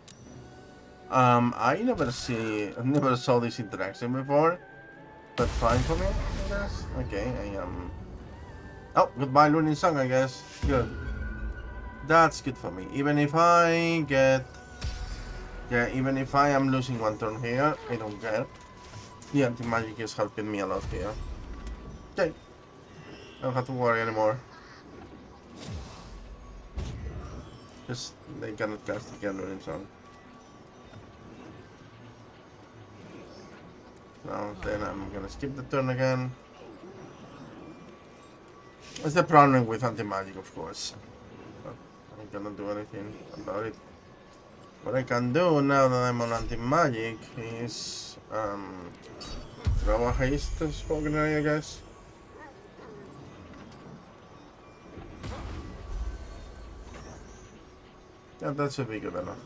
I never saw this interaction before, but fine for me, I guess. Okay, I am. Oh, goodbye, Luning Song, I guess. Good. That's good for me. Even if I get, yeah, even if I am losing one turn here, I don't care. The anti-magic is helping me a lot here. Okay, I don't have to worry anymore. Just they cannot cast again, Luning Song. Now then I'm gonna skip the turn again. That's the problem with anti-magic, of course. But I cannot do anything about it. What I can do now that I'm on anti-magic is throw a haste spell grenade, I guess. Yeah, that should be good enough.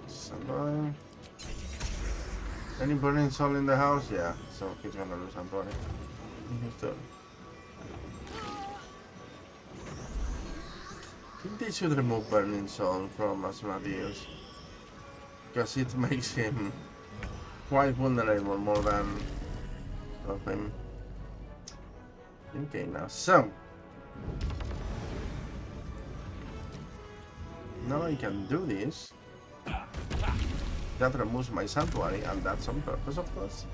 Somebody. Any burning soul in the house? Yeah, so he's gonna lose somebody. In his turn. I think they should remove burning soul from Asmodeus, because it makes him quite vulnerable more than of him. Okay, now so now I can do this. That removes my sanctuary, and that's on purpose, of course.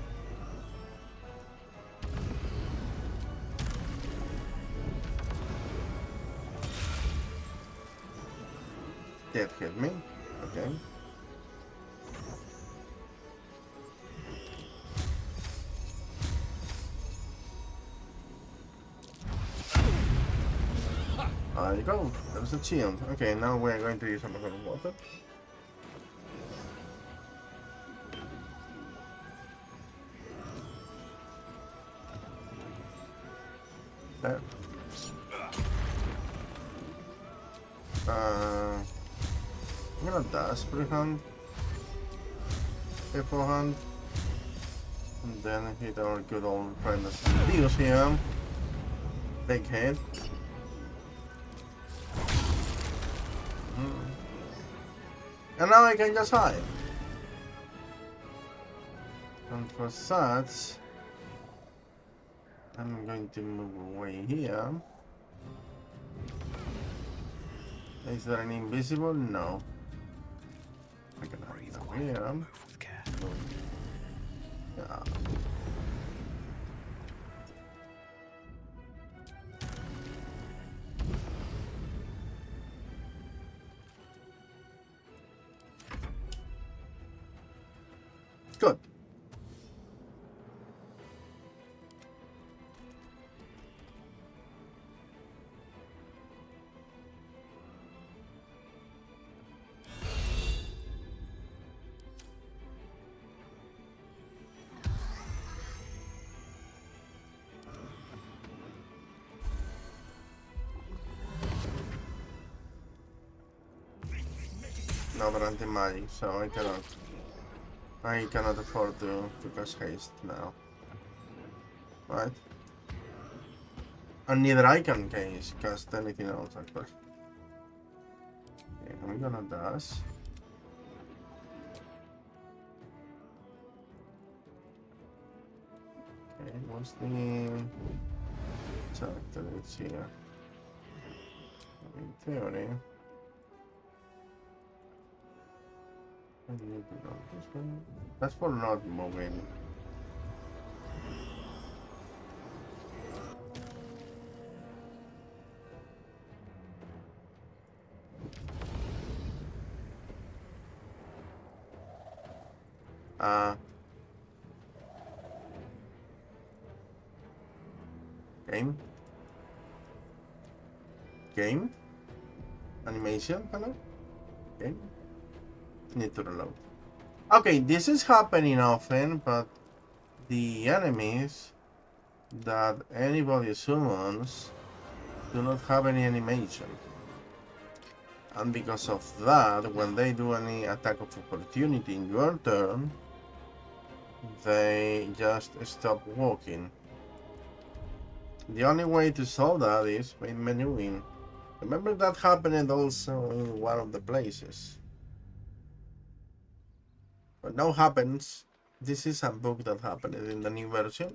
That hit me. Okay. There you go. There's a shield. Okay, now we're going to use some kind of water. There. I'm gonna dash freehand, forehand, and then hit our good old friend Dios here. Big hit. And now I can just hide. And for such, I'm going to move away here. Is there an invisible? No. I can hide over here. Move with care. Yeah. Good. Another anti-magic, so I cannot. I cannot afford to cast haste now. Right? And neither I can cast anything else actually. Okay, I'm gonna dash. Okay, what's the character that's here? In theory, I need to know this one. That's for not moving. Uh, game? Game? Animation? Hello? Game? Need to reload. Okay, this is happening often, but the enemies that anybody summons do not have any animation. And because of that, when they do any attack of opportunity in your turn, they just stop walking. The only way to solve that is by menuing. Remember that happened also in one of the places. But now happens, this is a bug that happened in the new version.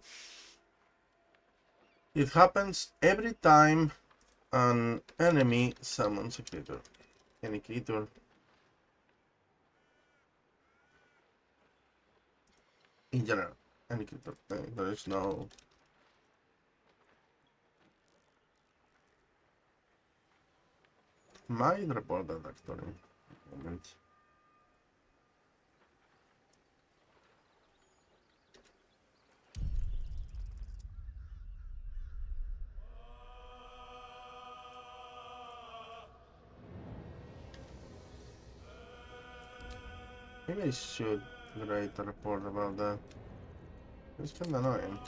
It happens every time an enemy summons a creature. Any creature. In general, any creature. There is no... Might report that actually. Moment. Maybe I should write a report about that. It's kind of annoying.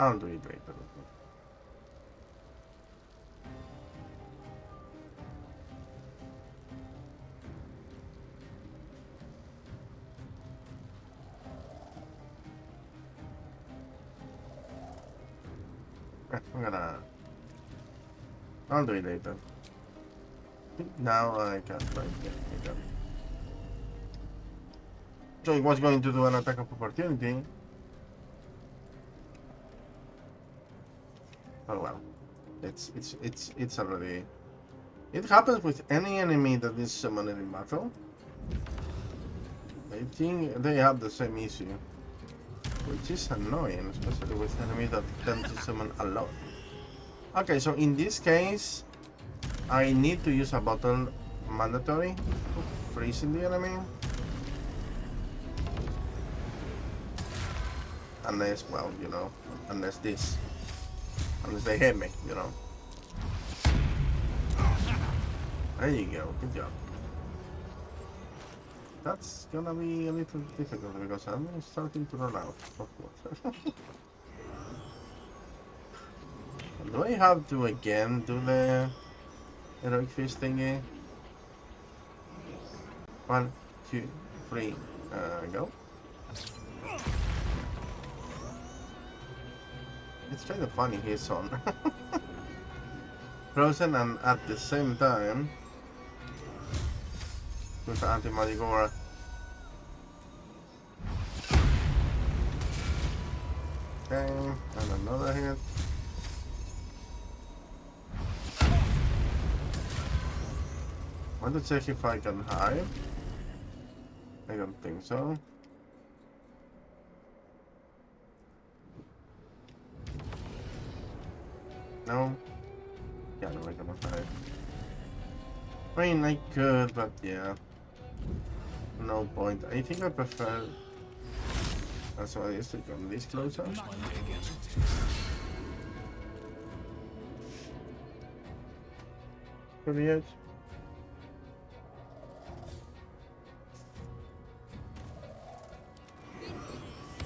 I'll do it later. I'm gonna... I'll do it later. Now I can't write it. So it was going to do an attack of opportunity. Oh well. It's already... It happens with any enemy that is summoned in battle. I think they have the same issue, which is annoying, especially with enemies that tend to summon a lot. Okay, so in this case, I need to use a bottle mandatory to freezing the enemy. Unless, well, you know, unless they hit me, you know. There you go, good job. That's gonna be a little difficult because I'm starting to run out of water. Do I have to again do the heroic fish thingy? 1, 2, 3, go. It's kind of funny he's on frozen and at the same time with anti-magic aura. Okay, and another hit. I want to check if I can hide. I don't think so. No. Yeah, no, I cannot hide. I mean, I could, but yeah. No point. I think I prefer. That's why I used to come this closer. Push my luck against it. To the edge.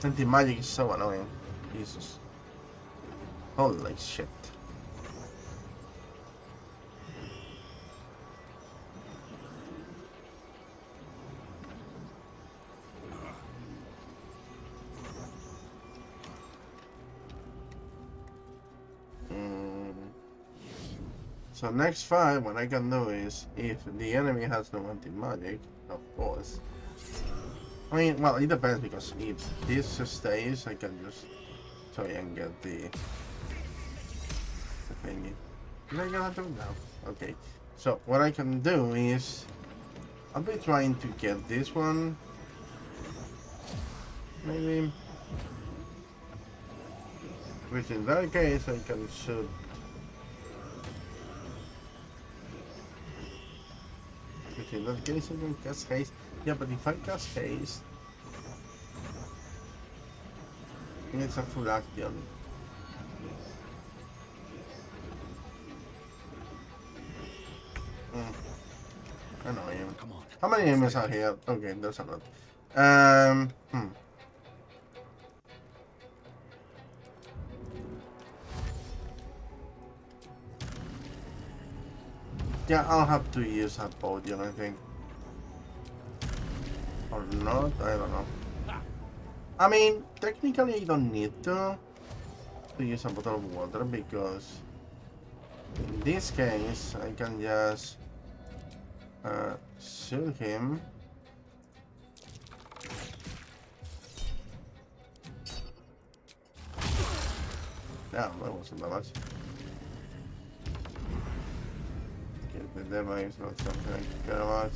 Anti-magic is so annoying. Jesus. Holy shit. So next fight, what I can do is, if the enemy has no anti-magic, of course. I mean, well, it depends because if this stays, I can just try and get the thingy. What am I gonna do now? Okay, so what I can do is, I'll be trying to get this one. Maybe. Which in that case, I can shoot. Which in that case, I can cast haste. Yeah, but if I cast haste, it's a full action. Annoying. Come on. How many enemies are here? Okay, there's a lot. Yeah, I'll have to use a potion, I think. Or not, I don't know. I mean, technically I don't need to use a bottle of water because in this case I can just shoot him. Damn, that wasn't that much. Okay, the demo is not something I care about.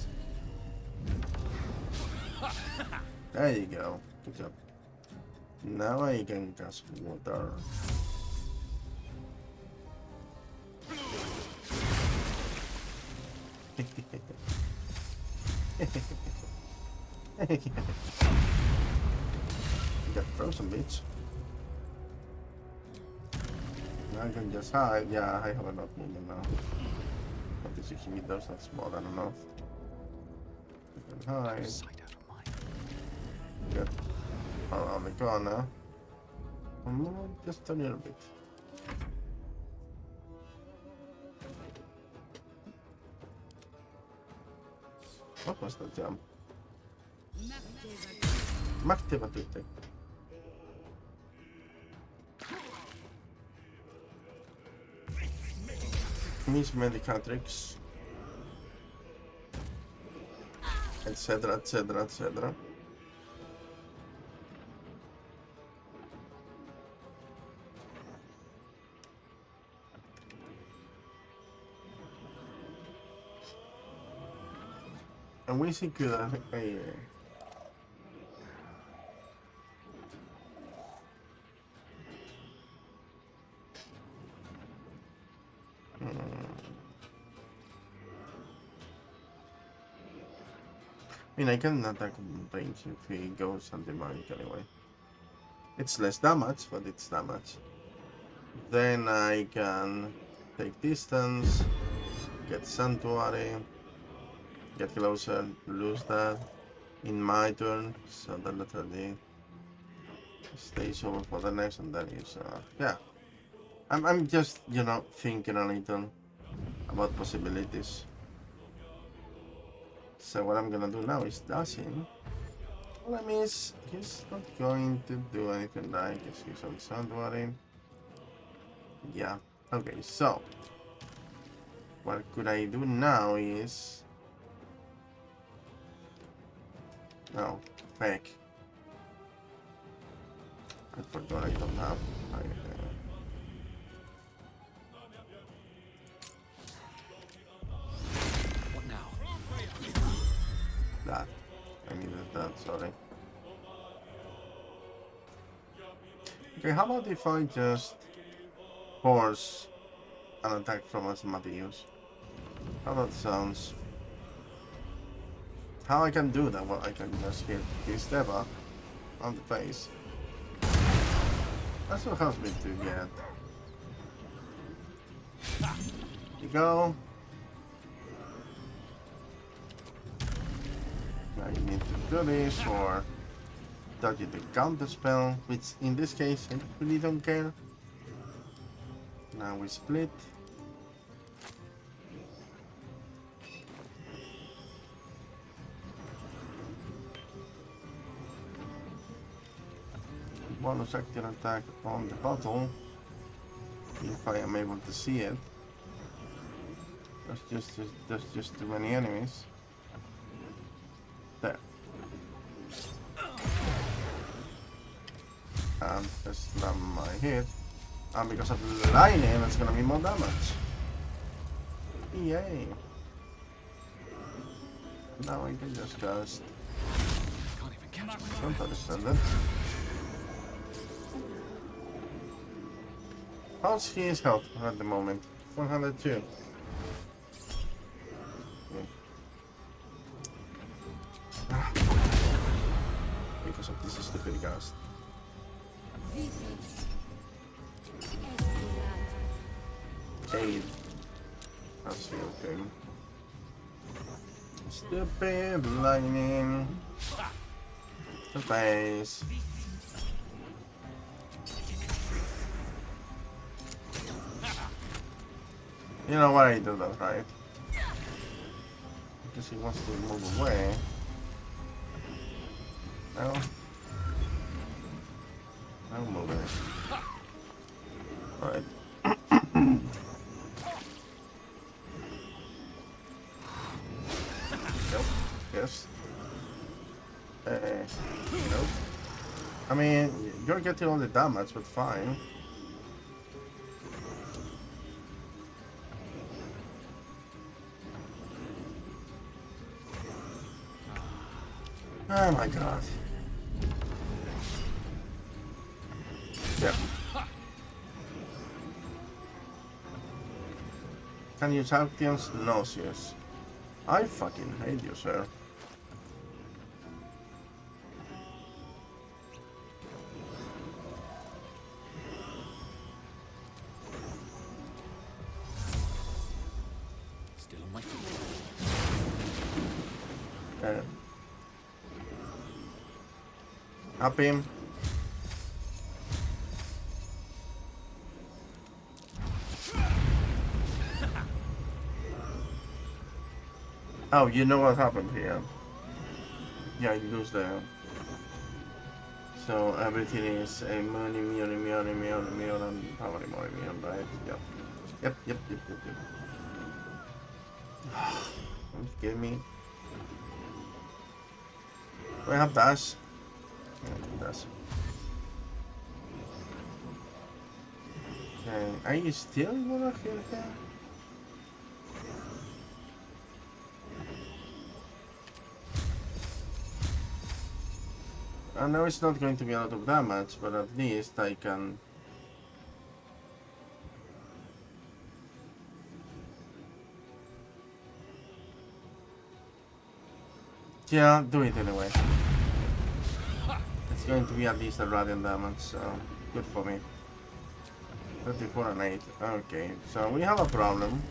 There you go. Good job. Now I can cast water. Get frozen, bitch. Now I can just hide. Yeah, I have enough movement now. 26 meters, that's more than enough. I can hide. Sight out of mind. Get around the corner. Just a little bit. What was that jump? Maktiva tyytti. Miss Medicatrix. Etc, etc, etc. And we see could I mean, I can attack range if he goes anti-magic anyway. It's less damage, but it's damage. Then I can take distance, get Sanctuary, get closer, lose that in my turn, so that literally stays over for the next, and then use, yeah. I'm just, you know, thinking a little about possibilities. So what I'm gonna do now is dashing. Well, I mean, he's not going to do anything like he's on Sanctuary. Yeah. Okay, so what could I do now is no fake. I forgot I don't have What now? that. I needed that, sorry. Okay, how about if I just force an attack from Asmodeus? How that sounds. How I can do that? Well, I can just hit his Deva on the face. That's what helps me to get. You go. Now you need to do this or dodge the counter spell, which in this case I really don't care. Now we split. Bonus action attack on the bottle. If I am able to see it. There's just too many enemies. There. And just slam my hit. And because of the lightning, it's gonna be more damage. Yay. Now I can just cast. Can't even catch my Don't understand it. How's his health at the moment? 102. Ah. Because of this stupid cast. Aid. That's okay. Stupid lightning. The face. You know why I do that, right? Because he wants to move away. No. I'm moving it. Alright. Nope. Yes. Nope. I mean, you're getting all the damage, but fine. Oh my god. Yep. Can you champions nauseous? I fucking hate you, sir. Still on my feet. Up him. Oh, you know what happened here? Yeah, you lose the. So everything is immune, and probably more immune, right? Yep. Yep. Don't give me. Do I have dash? Yeah, dash. Okay, are you still gonna kill him? I know it's not going to be a lot of damage, but at least I can. Yeah, do it anyway. It's going to be at least a radiant damage, so good for me. 34 and 8. Okay, so we have a problem.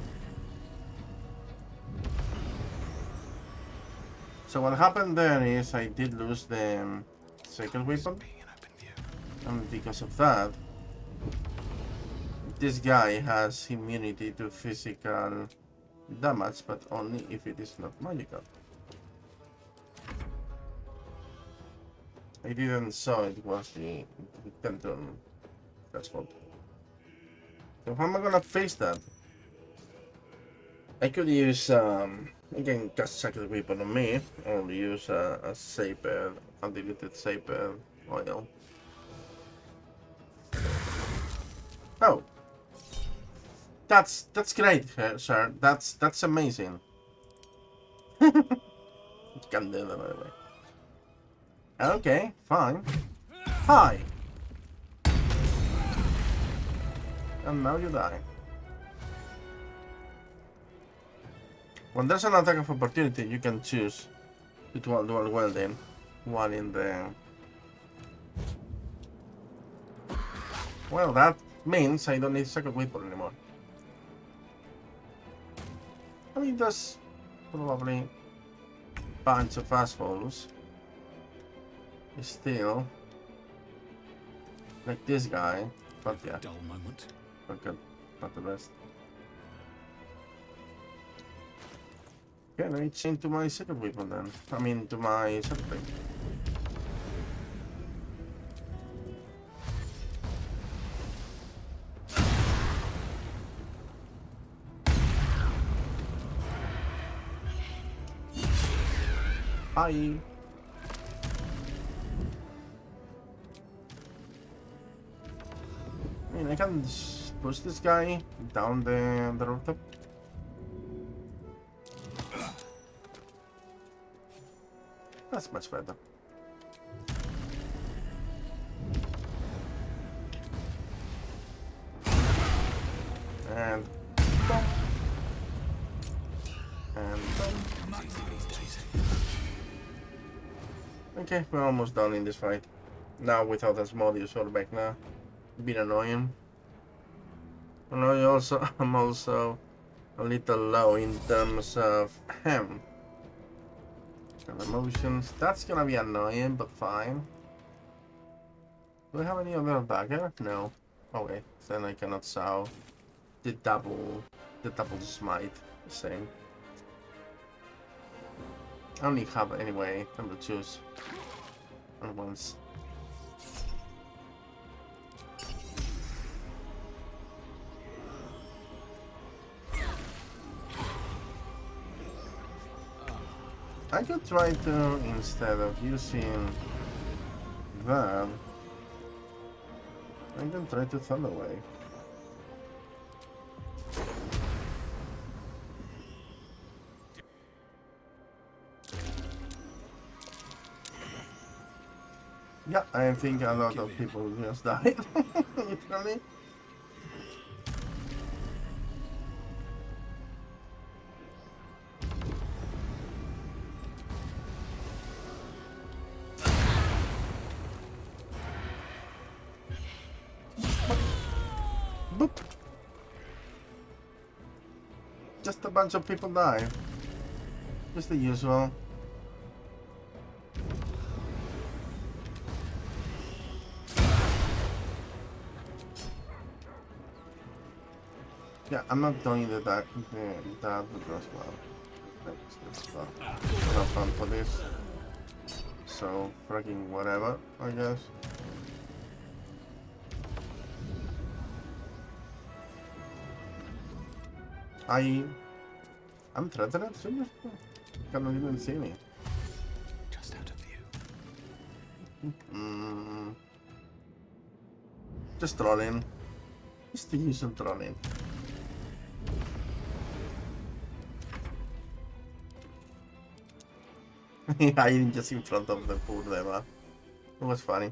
So what happened there is I did lose the second weapon, and because of that, this guy has immunity to physical damage, but only if it is not magical. I didn't saw it was the Tentron threshold. So how am I gonna face that? I could use again cast second weapon on me, or use a saber, undiluted saber oil. Oh, that's great, sir. That's amazing. Can do that anyway. Okay, fine. Hi. And now you die. When there's an attack of opportunity, you can choose to dual wielding one in the. Well, that means I don't need second weapon anymore. I mean, there's probably a bunch of assholes. Still, like this guy, but yeah, Dull moment. okay, not the best. Okay, let me change to my second weapon then. I mean, to my second blade. Hi. I mean, I can push this guy down the rooftop. That's much better. And boom. And boom. Not easy these days. Okay, we're almost done in this fight. Now without Asmodeus or back now. Been annoying. And I'm also a little low in terms of and emotions. That's gonna be annoying, but fine. Do I have any other dagger? No. Okay, then I cannot saw the double smite. Same. I only have anyway time to choose on once. I could try to, instead of using that, I can try to Thunder Wave. Yeah, I think a lot of people just died, literally. Boop. Just a bunch of people die. Just the usual. Yeah, I'm not doing that because, well, it's just not fun for this. So, freaking whatever, I guess. I'm threatened, seriously? Cannot even see me. Just out of view. Just trolling. Just the usual trolling. Hiding just in front of the poor Deva. It was funny.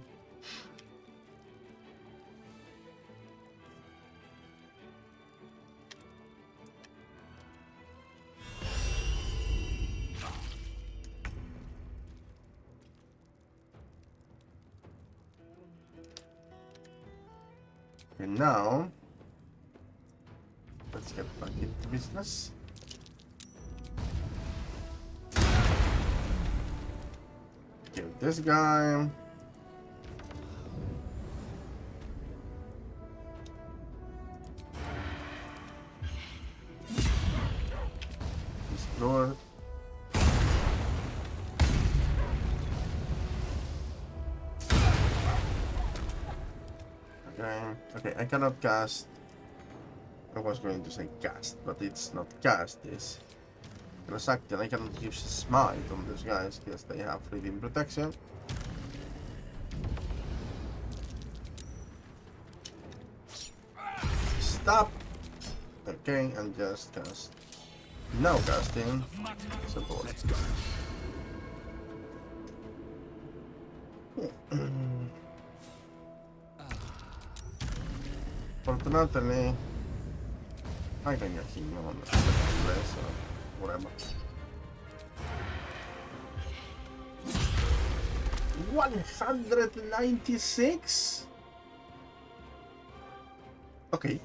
And now, let's get back into business. Kill this guy. He's good. Okay, I cannot cast. I was going to say cast, but it's not cast, it's Transacted. I cannot use Smite on these guys because they have freedom protection. Stop! Okay, and just cast. No casting. Support. Let's go. Fortunately, I can get him on the place or whatever. 196? Okay.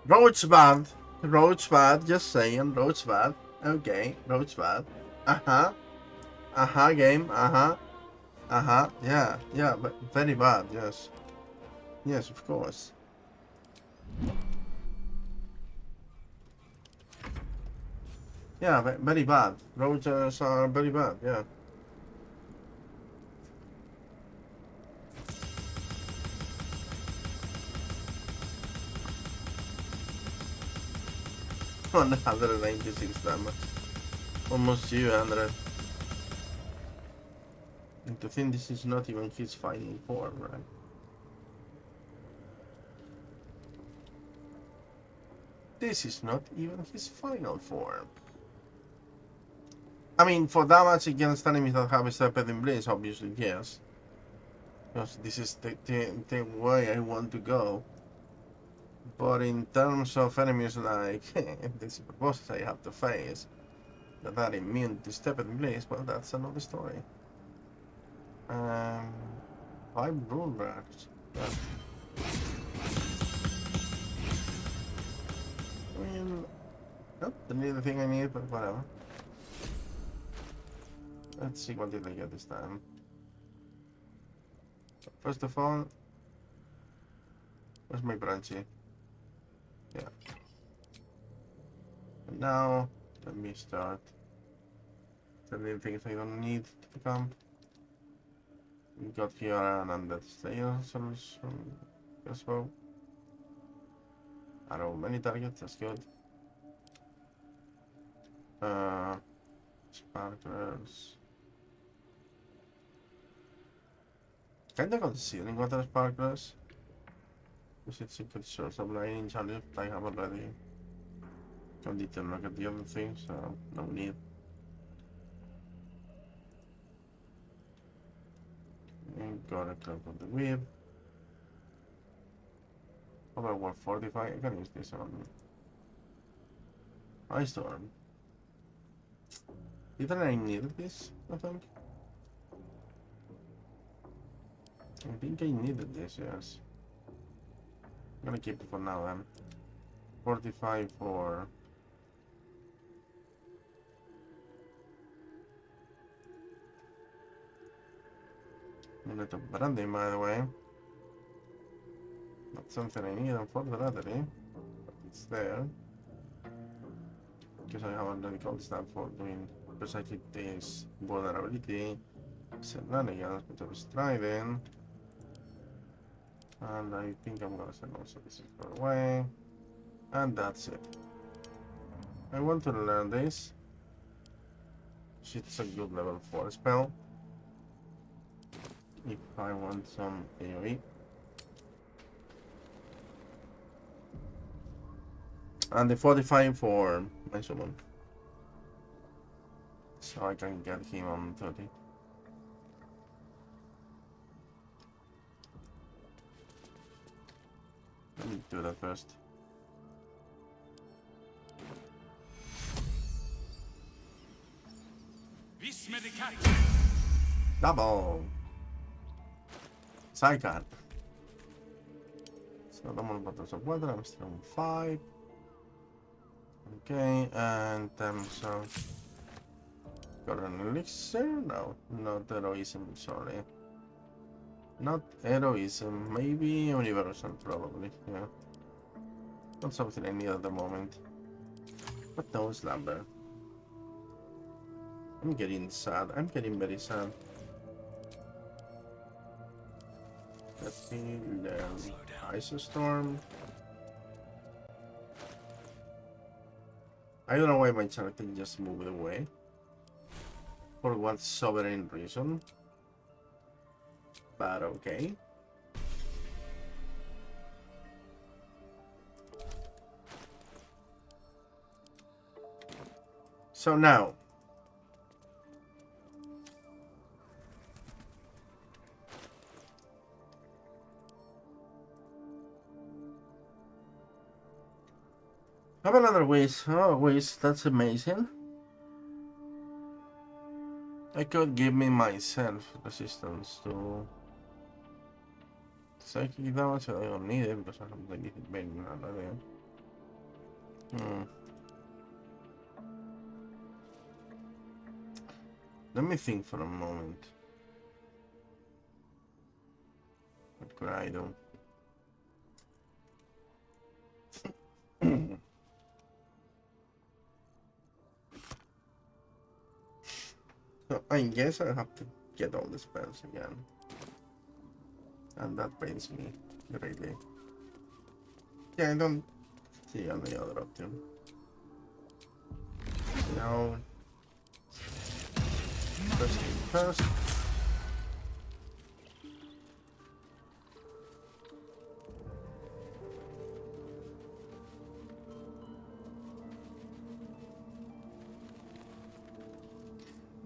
Road's bad. Road's bad, just saying. Road's bad. Okay, road's bad. Uh-huh. Uh-huh, game. Uh-huh. Uh-huh. Yeah, yeah, but very bad, yes. Yes, of course. Yeah, very bad. Roads are very bad, yeah. On 196 damage. Almost 200. And to think this is not even his final form, right? This is not even his final form. I mean, for damage against enemies that have stepped in bliss, obviously, yes. Because this is the way I want to go. But in terms of enemies like these bosses I have to face that are immune to step in bliss, well, that's another story. 5 rule racks. Yeah. I mean, not the thing I need, but whatever. Let's see what did I get this time. First of all, where's my branchy? Yeah. And now, let me start. Certain things I don't need to become. We got here an undead slayer solution as well. Arrow many targets, that's good. Sparklers. Kinda considering what are sparklers. Because it's a good source of lightning challenge I have already. Don't need to look at the other things, so no need. And got a cloak of the whip. Overworld 45, I can use this on Ice Storm. Didn't I need this, I think? I think I needed this, yes. I'm gonna keep it for now then. 45 for... A little brandy, by the way. Not something I need, unfortunately. But it's there. Because I have already called that for doing precisely this vulnerability. Shenanigans, which I was striving. And I think I'm gonna send also this far away. And that's it. I want to learn this. It's a good level 4 spell. If I want some AoE. And the 45 for my summon. So I can get him on 30. Let me do that first. Double! So I can. So no more bottles of water, I'm still on 5. Okay, and so got an elixir? No, not heroism, sorry. Not heroism, maybe universal probably, yeah. Not something I need at the moment. But no slumber. I'm getting sad, I'm getting very sad. Let me learn Ice Storm. I don't know why my character just moved away. For what sovereign reason. But okay. So now. Have another ways. Oh, ways, that's amazing. I could give me myself resistance to psychic damage. I don't need it because I haven't really hit been already. Let me think for a moment. What could I do? So I guess I have to get all the spells again. And that pains me greatly. Yeah, I don't see any other option. Now, first thing first.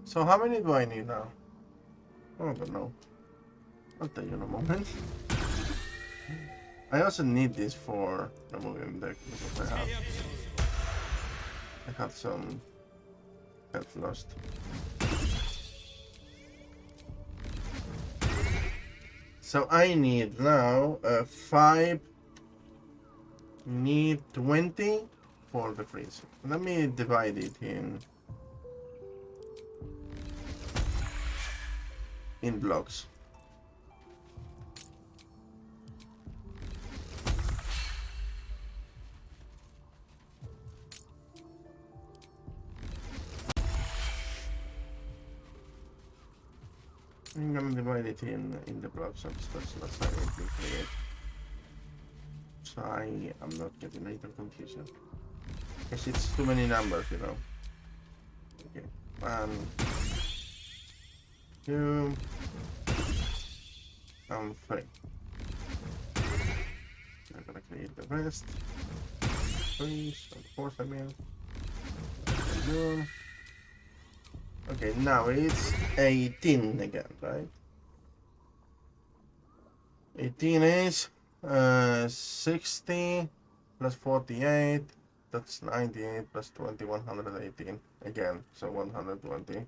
So how many do I need now? I don't know. I'll tell you in a moment. I also need this for removing the because I had some health lost. So I need now 5. Need 20 for the freeze. Let me divide it in blocks. I'm gonna divide it in the blocks of that's how I can create. So I am not getting little confusion. Because it's too many numbers, you know. Okay. 1, 2, and 3. I'm gonna create the rest. 3, of course I mean. Okay, now it's 18 again, right? 18 is 60 plus 48, that's 98 plus 20, 118 again, so 120.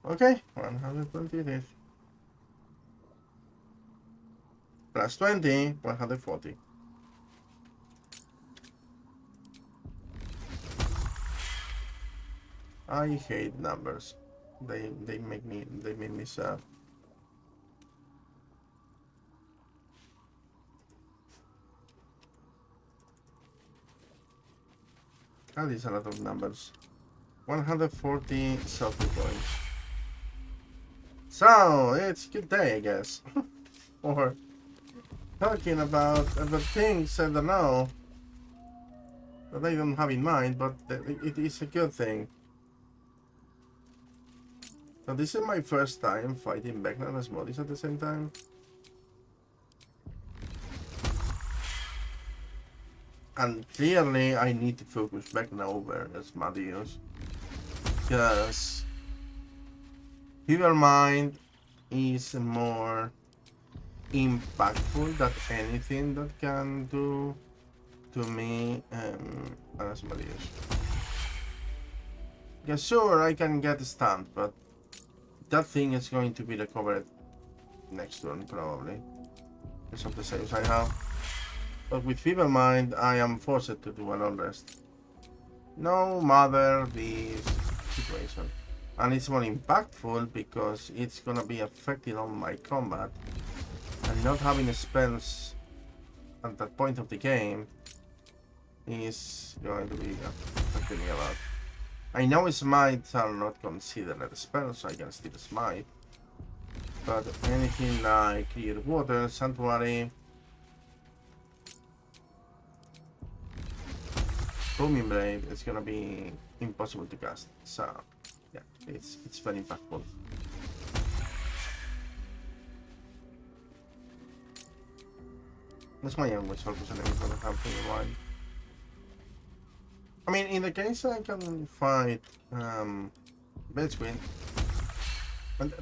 Okay, 120 it is. Plus 20, 140. I hate numbers. They make me sad. That is a lot of numbers. 140 selfie points. So it's a good day, I guess. Or talking about the things I don't know that I don't have in mind, but it is a good thing. So this is my first time fighting Vecna and Asmodeus at the same time. And clearly I need to focus Vecna over Asmodeus. Because Fever Mind is more impactful than anything that can do to me and Asmodeus. Yeah, sure, I can get stunned, but that thing is going to be recovered next turn, probably. Because of the saves I have. But with Feeble Mind, I am forced to do a long rest. No matter this situation. And it's more impactful because it's gonna be affecting on my combat. And not having spells at that point of the game is going to be affecting me a lot. I know smites are not considered spells, so I can still smite. But anything like Clear Water, Sanctuary, Booming Blade, it's gonna be impossible to cast. So yeah, it's very impactful. That's why I always focus on everything I have in mind. I mean, in the case I can fight Bedwin, and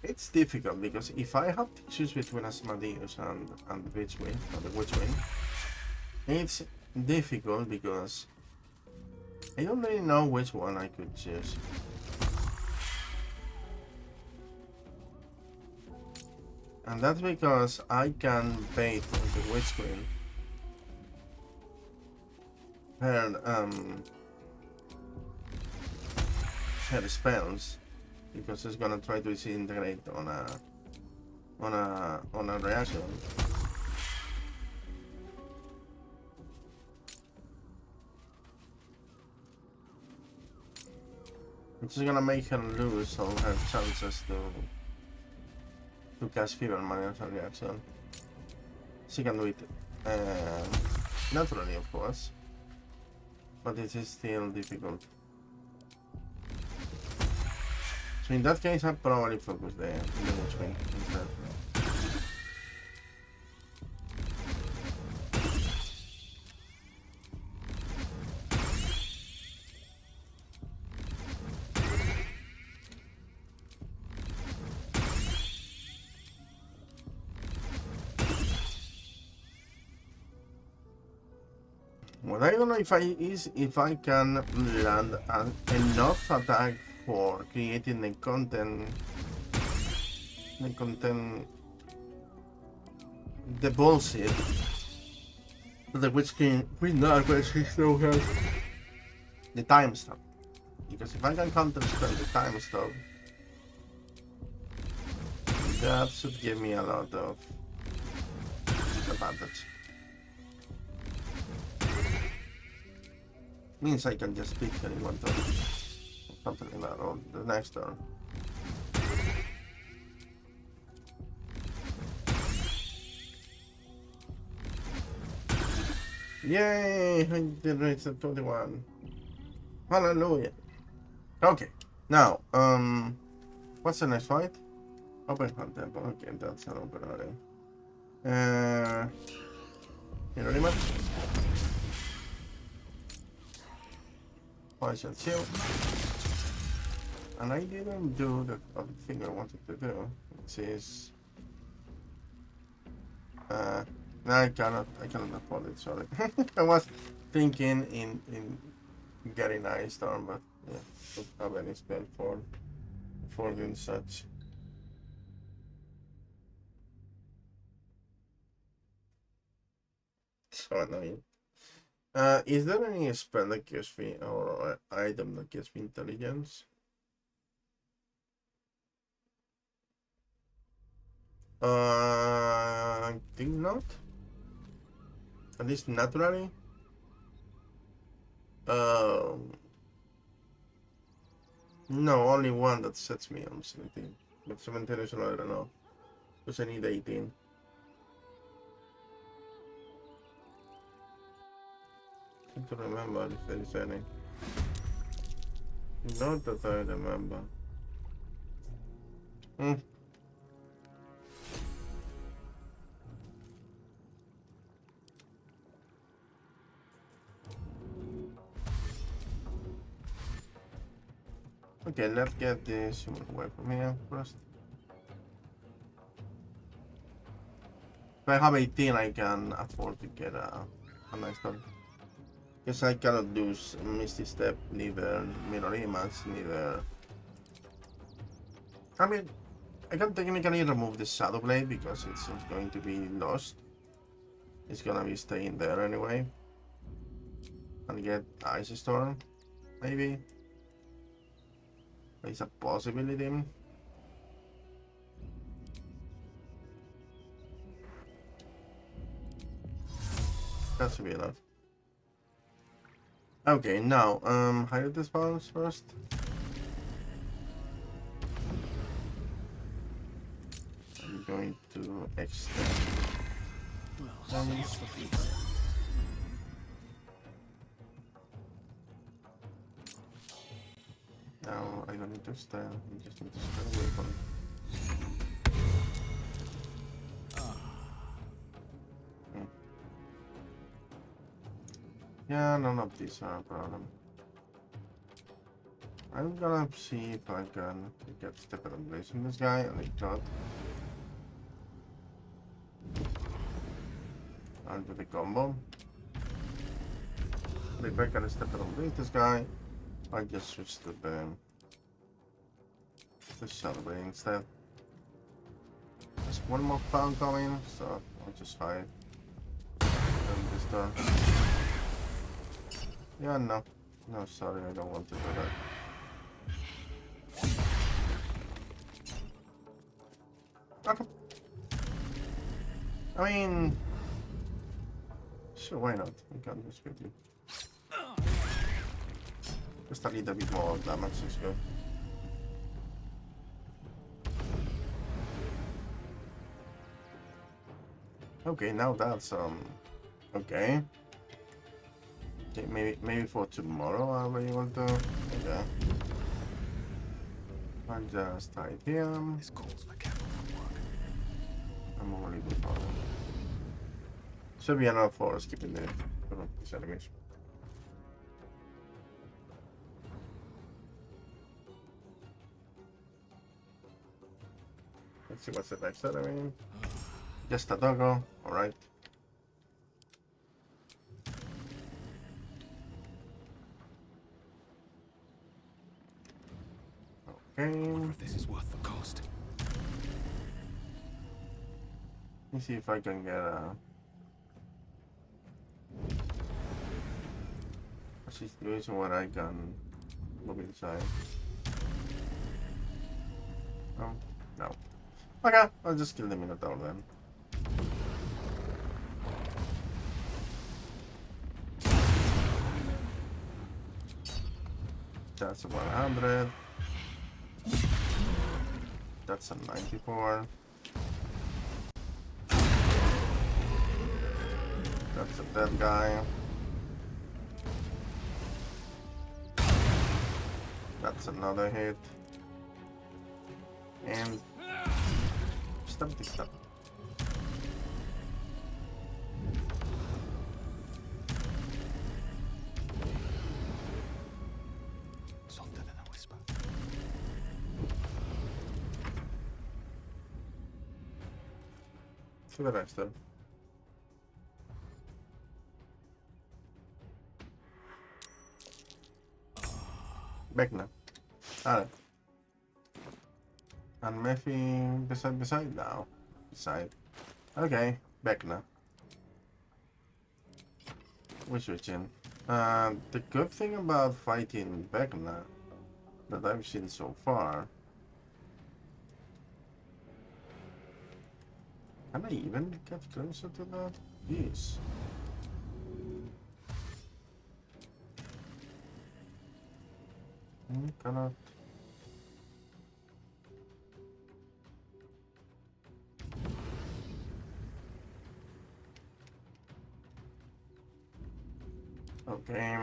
it's difficult because if I have to choose between Asmodeus and the Bedwin, or the Witchwind, it's difficult because I don't really know which one I could choose. And that's because I can bait the Witch Queen her spells because it's gonna try to disintegrate on a reaction. Which is gonna make her lose all her chances to cast Fever Mind as a reaction. She can do it naturally, of course, but it is still difficult. So in that case, I probably focus the Witchwing instead. What I don't know if I can land enough attack for creating the content, the bullshit that the Witch King with not but she still has the time stop. Because if I can counter spell the time stop, that should give me a lot of advantage. Means I can just pick any one turn. Something like that, or the next turn. Yay! I did reach the 21. Hallelujah. Okay, now, what's the next fight? Open Hunt Temple. Okay, that's an open area. Hero Limit. Partial Shield. And I didn't do the other thing I wanted to do, which is no, I cannot afford it, sorry. I was thinking in getting Ice Storm, but yeah, don't have any spell for doing such. So annoying. Is there any spell that gives me or item that gives me intelligence? I think not. At least naturally. No, only one that sets me on 17. But 17 is another, I don't know. Because I need 18. I can't remember if there is any. Not that I remember. Okay, let's get this away from here first. If I have 18, I can afford to get a nice one. Because I cannot do Misty Step, neither Mirror Image, neither... I mean, I can technically remove the Shadow Blade because it's not going to be lost. It's gonna be staying there anyway. And get Ice Storm, maybe. It's a possibility. That should be enough. Okay, now, hide the spawns first. I'm going to extend. Now I don't need to stand, I just need to stand away from it. Yeah, none of these are a problem. I'm gonna see if I can get step and place on this guy and I got. I'll do the combo. But if I can step and place this guy, I just switch to the Shadow Blade instead. There's one more pound coming, so I'll just hide. And this turn. Yeah, no. No, sorry, I don't want to do that. Okay. I mean... Sure, why not? I can just with you. Just a little bit more damage is good. Okay, now that's okay. Okay, maybe for tomorrow I'll be able to. Okay. I'll just hide here. This calls for careful footwork. I'm only good for should be enough for skipping these enemies. Let's see what's the next enemy. Just a doggo, alright. Okay. Wonder if this is worth the cost. Let me see if I can get a. A situation where I can move inside. Oh, no. Okay, I'll just kill the Minotaur then. That's a 100. That's a 94. That's a dead guy. That's another hit. And stop this stuff. Softer than a whisper. To the next then. Vecna. Alright. And Mephi beside now. Beside. Okay, Vecna. We're switching. The good thing about fighting Vecna that I've seen so far. Can I even get closer to that? Yes. Cannot. Okay.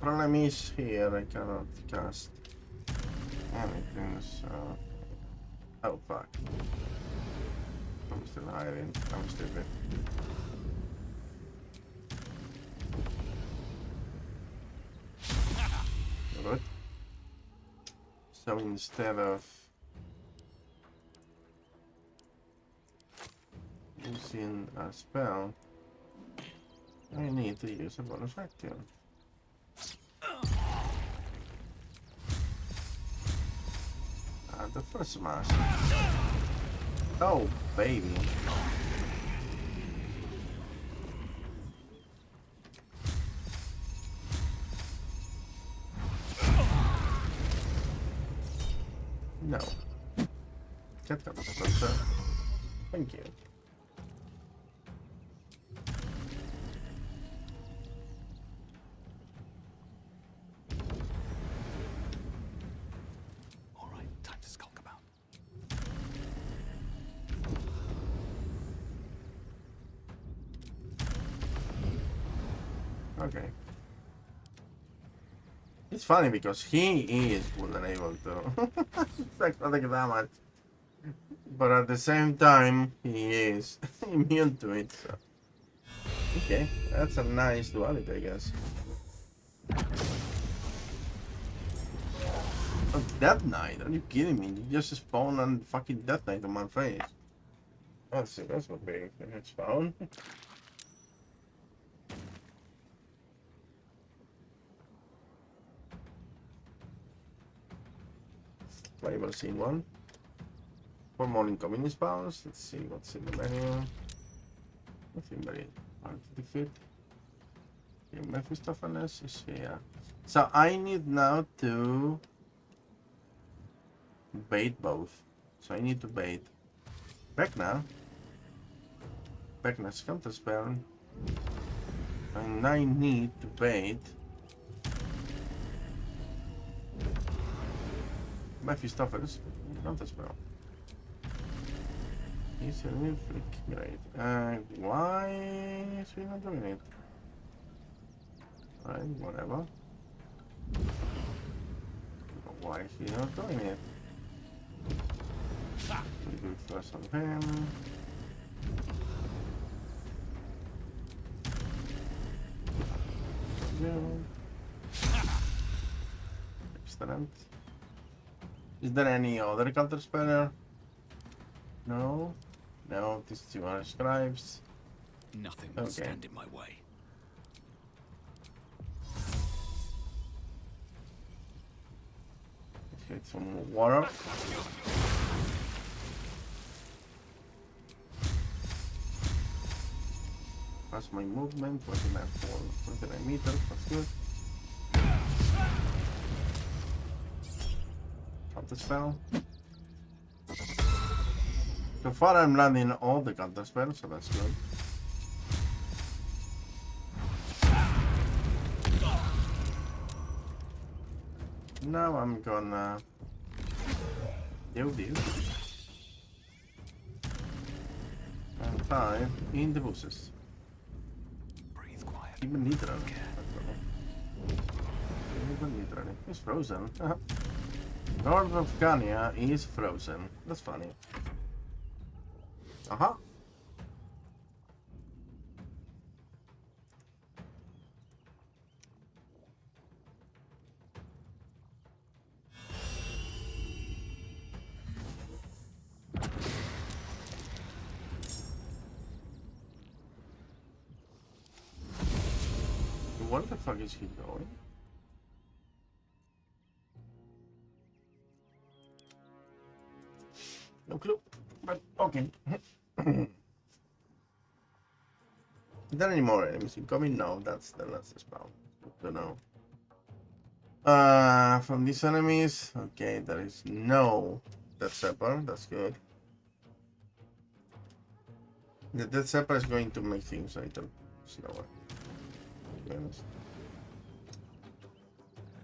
Problem is here I cannot cast anything, so. Oh fuck. I'm still hiding. I'm stupid. Good. So instead of using a spell, I need to use a bonus action. the first smash. Oh, baby. No. Get them, sir. Thank you. All right, time to skulk about. Okay. It's funny because he is vulnerable to psychotic damage. But at the same time, he is immune to it, so... Okay, that's a nice duality, I guess. Oh, Death Knight? Are you kidding me? You just spawned on fucking Death Knight on my face. Oh, see, that's what big spawn. Playable scene 1. 4 more incoming spawns. Let's see what's in the menu. Nothing very hard to defeat. Okay, Mephistopheles is here. So I need now to bait both. So I need to bait Vecna. Vecna's counter spell. And I need to bait Mephistopheles counter spell. He's a new flick. Great. Why is he not doing it? Alright, whatever. Why is he not doing it? We do it first on him. Excellent. Is there any other counter speller? No. No, these two are scribes. Nothing will stand in my way. Let's get some water. That's my movement, 29 for 29 meters, that's good. Counter spell. So far I'm landing all the counter spells, so that's good. Now I'm gonna do this. And 5 in the bushes. Breathe quiet. Even literally. Even literally. It's frozen. North of Kanya is frozen. That's funny. Uh-huh. Where the fuck is he going? No clue, but okay. Is there any more enemies incoming? No, that's the last spawn. Good to know. From these enemies, okay, there is no Death Zephyr, that's good. The Death Zephyr is going to make things a little slower. To be honest.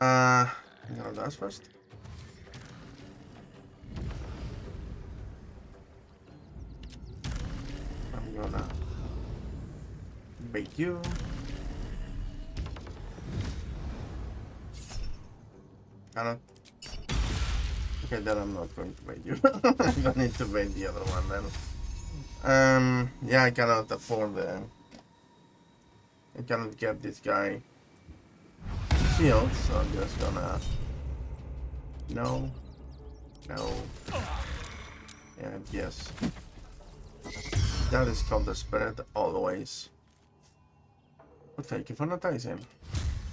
I'm gonna dash first. I'm gonna bait you. Cannot. Okay, then I'm not going to bait you. I'm gonna need to bait the other one then. Yeah, I cannot afford the. I cannot get this guy shield, so I'm just gonna. No. No. And yes. That is called the spirit always. But thank you for noticing.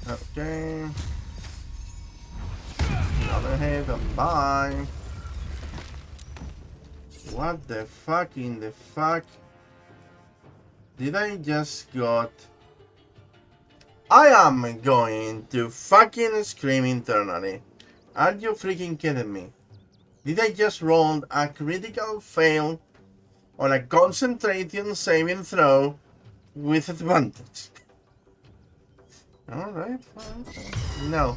Okay. Another hit and bye. What the fuck in the fuck? Did I just got... I am going to fucking scream internally. Are you freaking kidding me? Did I just roll a critical fail on a concentration saving throw with advantage? Alright, fine. No.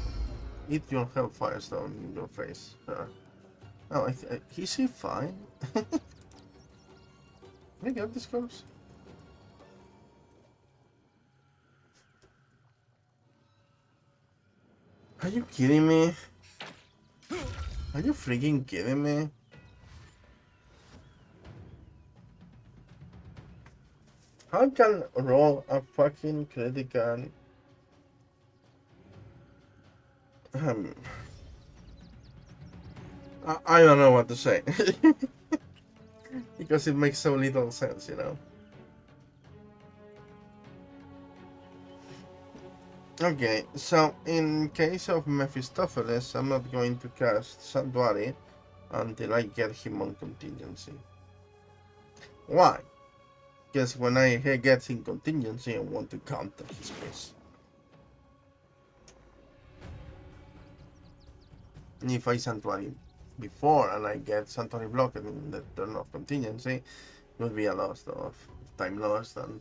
Eat your hellfire stone in your face. Oh, is he fine? Can I get this goes? Are you kidding me? Are you freaking kidding me? How can roll a fucking critical? I don't know what to say. Because it makes so little sense, you know. Okay, so in case of Mephistopheles, I'm not going to cast Sanctuary until I get him on contingency. Why? Because when I get in contingency, I want to counter his case. And if I Sanctuary before and I get Sanctuary blocked in the turn of contingency, it would be a loss of time lost and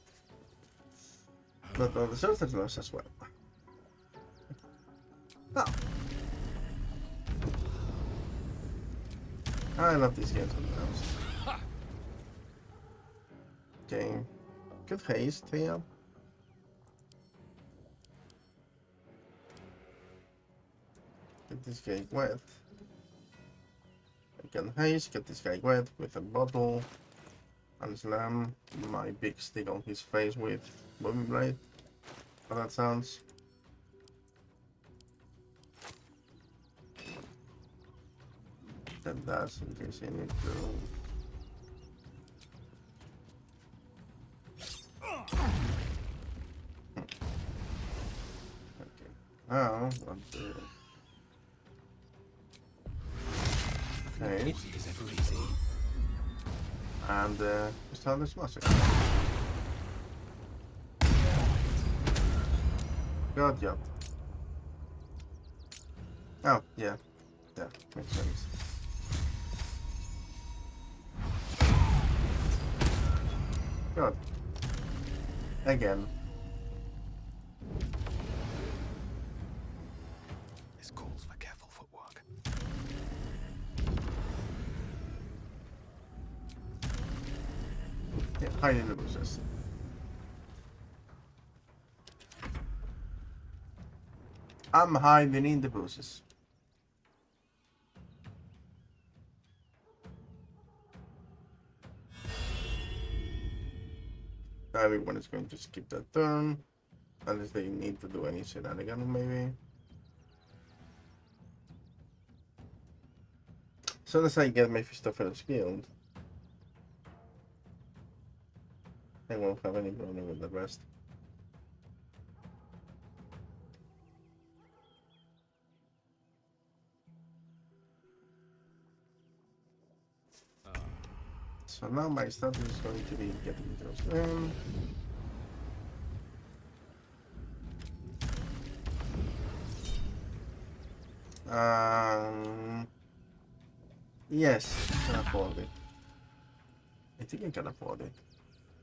not all the sorcerers lost as well. Oh. I love these games sometimes. Okay. Good haste here. Get this guy wet. I can haste, get this guy wet with a bottle. And slam my big stick on his face with Booming Blade. How that sounds. That does, in case I need to. Okay. Now, what the... Okay. And start this massacre. Good job. Oh, yeah. Yeah, makes sense. Good. Again. This calls for careful footwork. Yeah, hide in the bushes. I'm hiding in the bushes. Everyone is going to skip that turn. Unless they need to do any shenanigans, maybe. As soon as I get Mephistopheles killed, I won't have any problem with the rest. So now my status is going to be getting those in. Yes, I can afford it. I think I can afford it.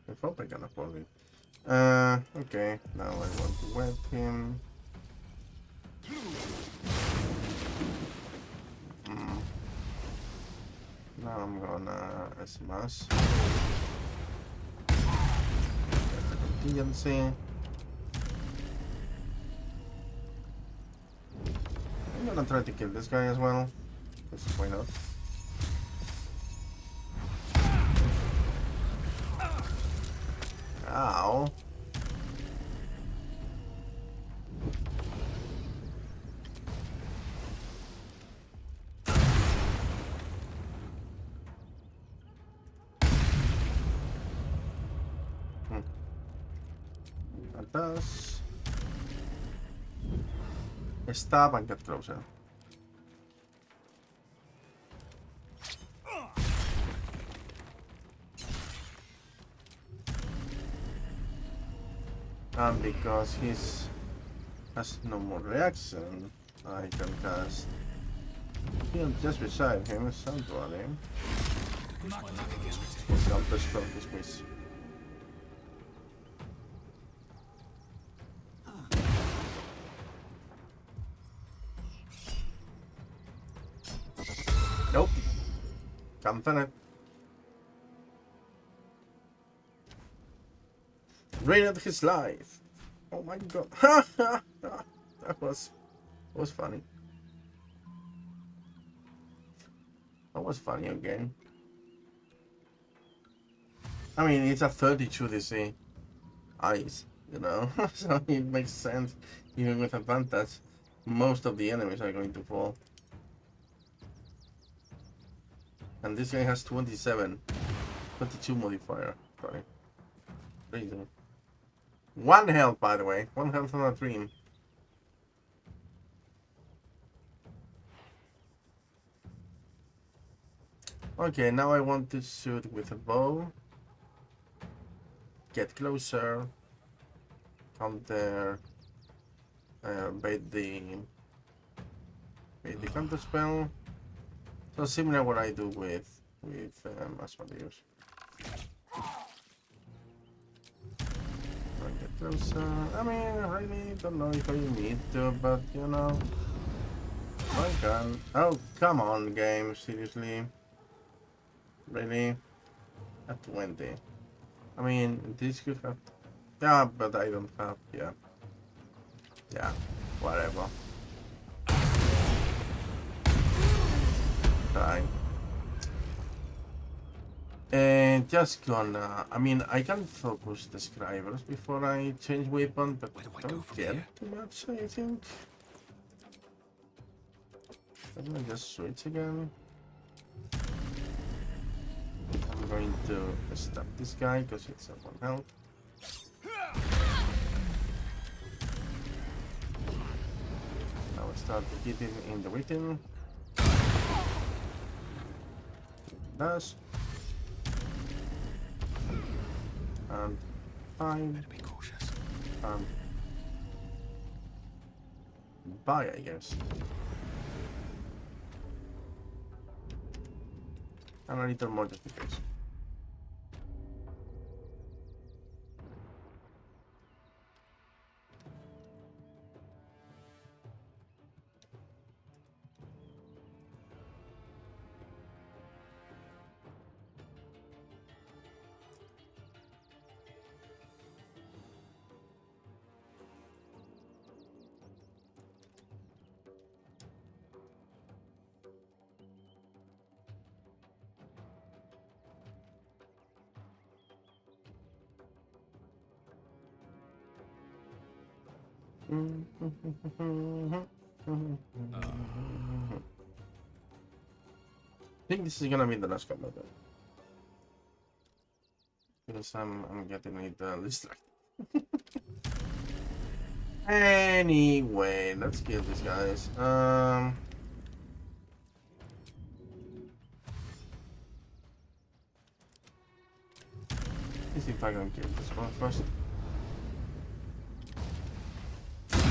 I hope I can afford it. Okay, now I want to wet him. Now I'm gonna smash. Get the contingency. I'm gonna try to kill this guy as well. Because why not? Ow. That does. Stop and get closer. And because he's has no more reaction, I can cast heal just beside him, somebody. Push my luck again. Counter spell this miss. Nope. Campana. Ruined his life. Oh my god. that was funny. That was funny again. I mean, it's a 32 DC ice, you know, so it makes sense. Even with advantage, most of the enemies are going to fall. And this guy has 27, 22 modifier. Sorry. Crazy. 1 health, by the way. 1 health on a dream. Okay, now I want to shoot with a bow. Get closer. Counter. Bait the counter spell. So similar what I do with Asmodeus. Get closer. I mean, I really don't know if I need to, but you know, I can. Oh, come on, game, seriously. Really? At 20. I mean, this could have. Yeah, but I don't have. Yeah. Yeah, whatever. Fine. And just gonna. I mean, I can focus the scribers before I change weapon, but Where do I go don't from get here? too much, I think. I'm gonna just switch again. I'm going to stop this guy because it's at 1 health. Now I start to hit him in the written. Dash. And 5. Better be cautious. And bye, I guess. And a little more just in case. I think this is gonna be the last combat then. Because I'm getting it distracted. Anyway, let's kill these guys. Let's see if I can kill this one first.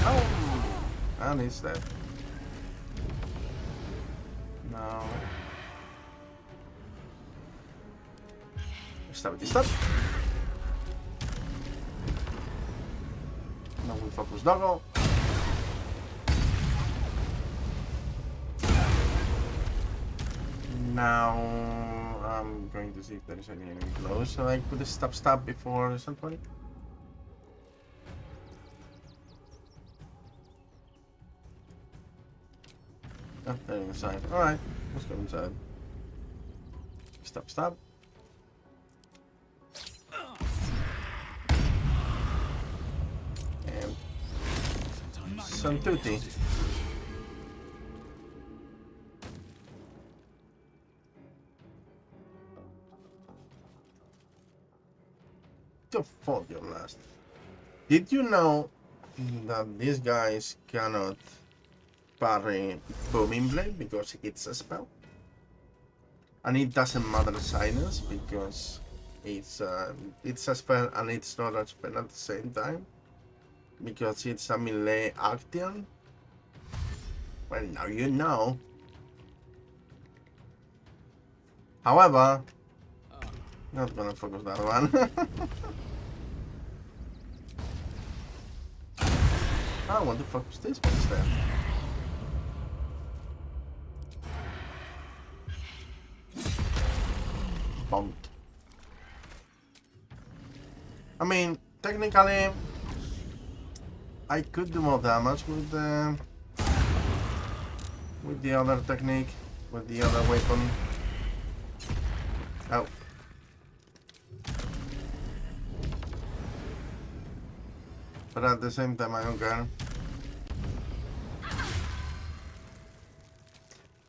Oh! And he's dead. No. Stability stop. Now we focus doggo. Now I'm going to see if there is any enemy close, so I put a stab before somebody. Oh, they're inside. Alright, let's go inside. Stab. And some tutti. To fault your last. Did you know that these guys cannot parry Booming Blade because it's a spell? And it doesn't matter silence because it's a spell and it's not a spell at the same time. because it's a melee action. Well, now you know. However, not gonna focus that one. I want to focus this one instead. Bumped. I mean, technically, I could do more damage with the other technique, with the other weapon. Oh. But at the same time, I don't care.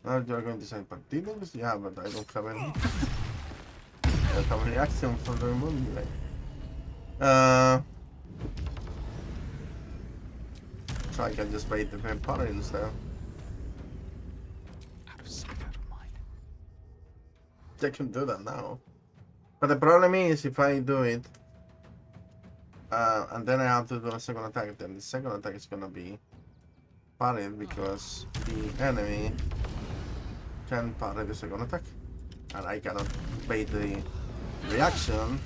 Now you're going to say partidos? Yeah, but I don't have any. I don't have any action for the movement. So I can just bait the vampire instead. Out of sight, out of mind. I can do that now. But the problem is if I do it, and then I have to do a second attack, then the second attack is gonna be parried because the enemy can parry the second attack. And I cannot bait the reaction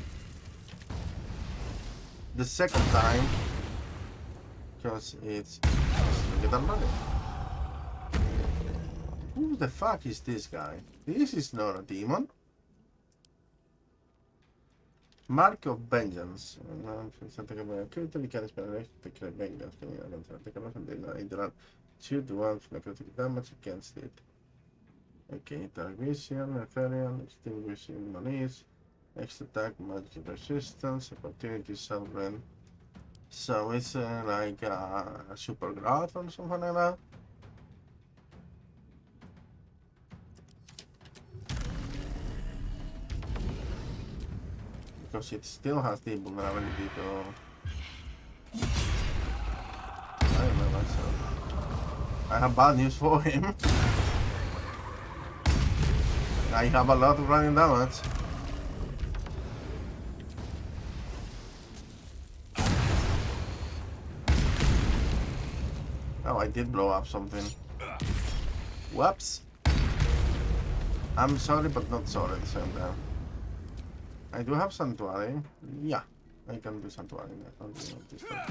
the second time because it's get already. Who the fuck is this guy? This is not a demon. Mark of Vengeance. Shoot once necrotic damage against it. Okay, dark vision, ethereal, extinguishing monies, extra attack, magic resistance, opportunity sovereign. So it's like a super growth or something like that. Because it still has the vulnerability to... I don't know, so... I have bad news for him. I have a lot of running damage. Oh, I did blow up something. Whoops. I'm sorry, but not sorry at the same time. I do have Sanctuary. Yeah, I can do Sanctuary. I can't do this time.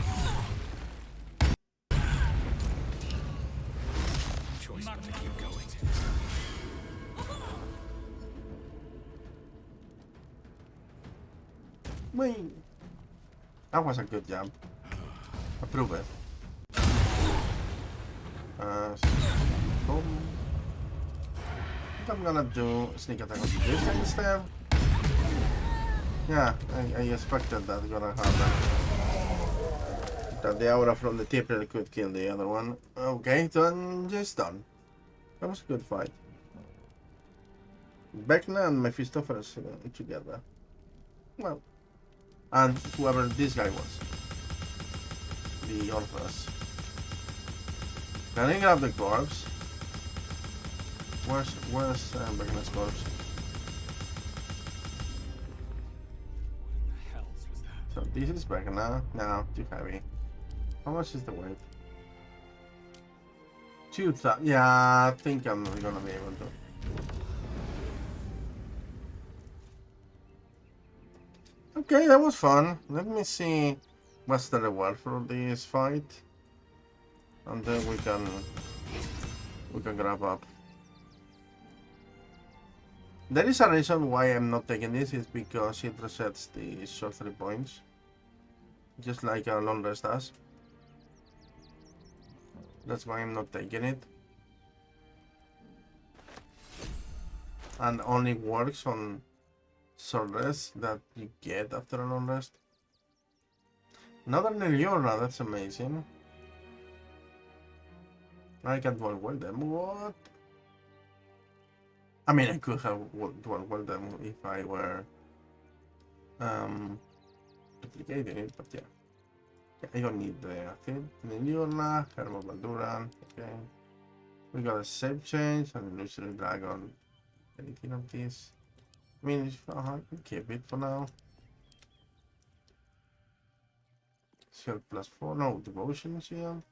Choice but to keep going. Wait. That was a good jump. Approve it. Boom. I think I'm gonna do sneak attack on this guy instead. Yeah, I expected that gonna happen. That the aura from the tipper could kill the other one. Okay, done. Just done. That was a good fight. Vecna and Mephistopheles together. Well, and whoever this guy was. The Orpheus. Can I grab the corpse? Where's Vecna's corpse? What in the hells was that? So this is Vecna. No, too heavy. How much is the weight? 2,000. Yeah, I think I'm not gonna be able to. Okay, that was fun. Let me see what's the reward for this fight. And then we can grab up. There is a reason why I'm not taking this, is because it resets the sorcery points. Just like a long rest does. That's why I'm not taking it. And only works on short rest that you get after a long rest. Another Neliorna, that's amazing. I can dual wield them. What? I mean, I could have dual wield them if I were duplicating it, but yeah. I don't need the thing. Neliorna, Hermo Balduran, okay. We got a save change, an illusory dragon. Anything of this? I mean, I can keep it for now. Shield +4, no, devotion shield.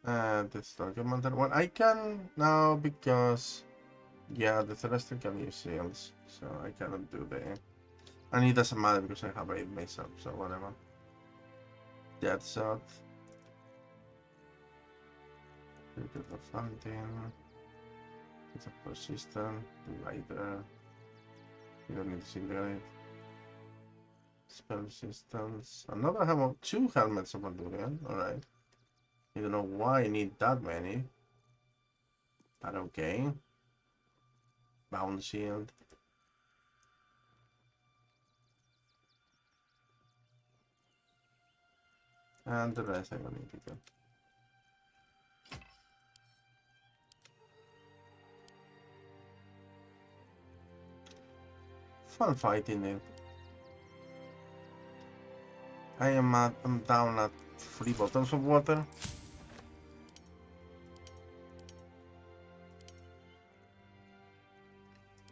And the documented one. I can now because, yeah, the Celestial can use shields, so I cannot do the. And it doesn't matter because I have 8 myself, so whatever. Dead shot. Look at the fountain. It's a persistent, lighter. You don't need to cigarette. Spell resistance. Another helmet, 2 helmets of Andurian. Alright. I don't know why I need that many. But okay. Bound shield. And the rest I don't need to go. Fun fighting it. I'm down at 3 bottles of water.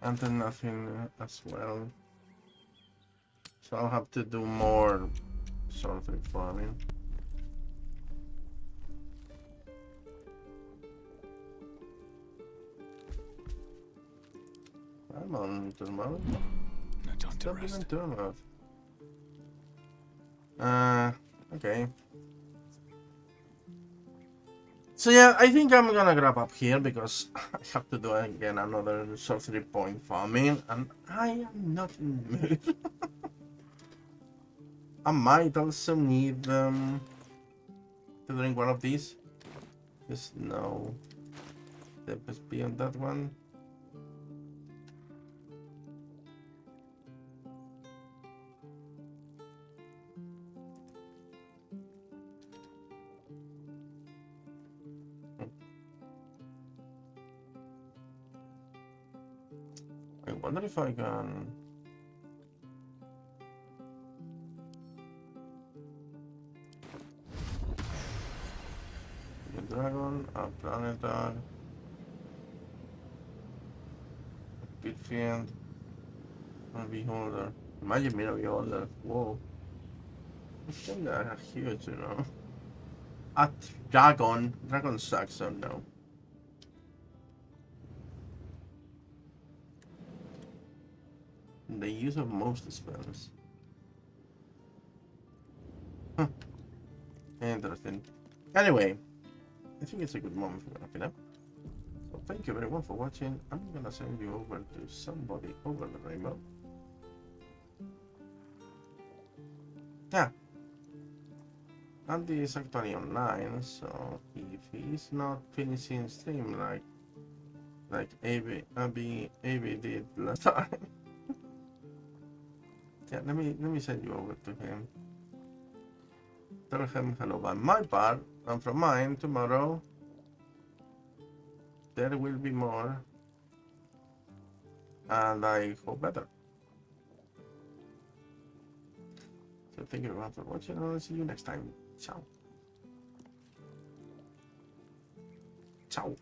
And then nothing as well. So I'll have to do more sorcery farming. I'm on turn mode. No time to Not rest. even turn mode. Okay. So yeah, I think I'm gonna grab up here because I have to do again another sorcery point farming, and I am not in the mood. I might also need to drink one of these. Just no. The ESP on that one. I wonder if I can. A dragon, a planet dog, a pit fiend, a beholder. Imagine me a beholder. Whoa. I think they're huge, you know. A dragon. Dragon sucks, so no. The use of most spells. Huh. Interesting. Anyway, I think it's a good moment for wrapping up. So thank you everyone for watching. I'm gonna send you over to somebody over the rainbow. Yeah. Andy is actually online, so if he's not finishing stream like AB did last time. Yeah, let me send you over to him. Tell him hello by my part, and from mine tomorrow there will be more, and I hope better. So thank you everyone for watching, and I'll see you next time. Ciao. Ciao.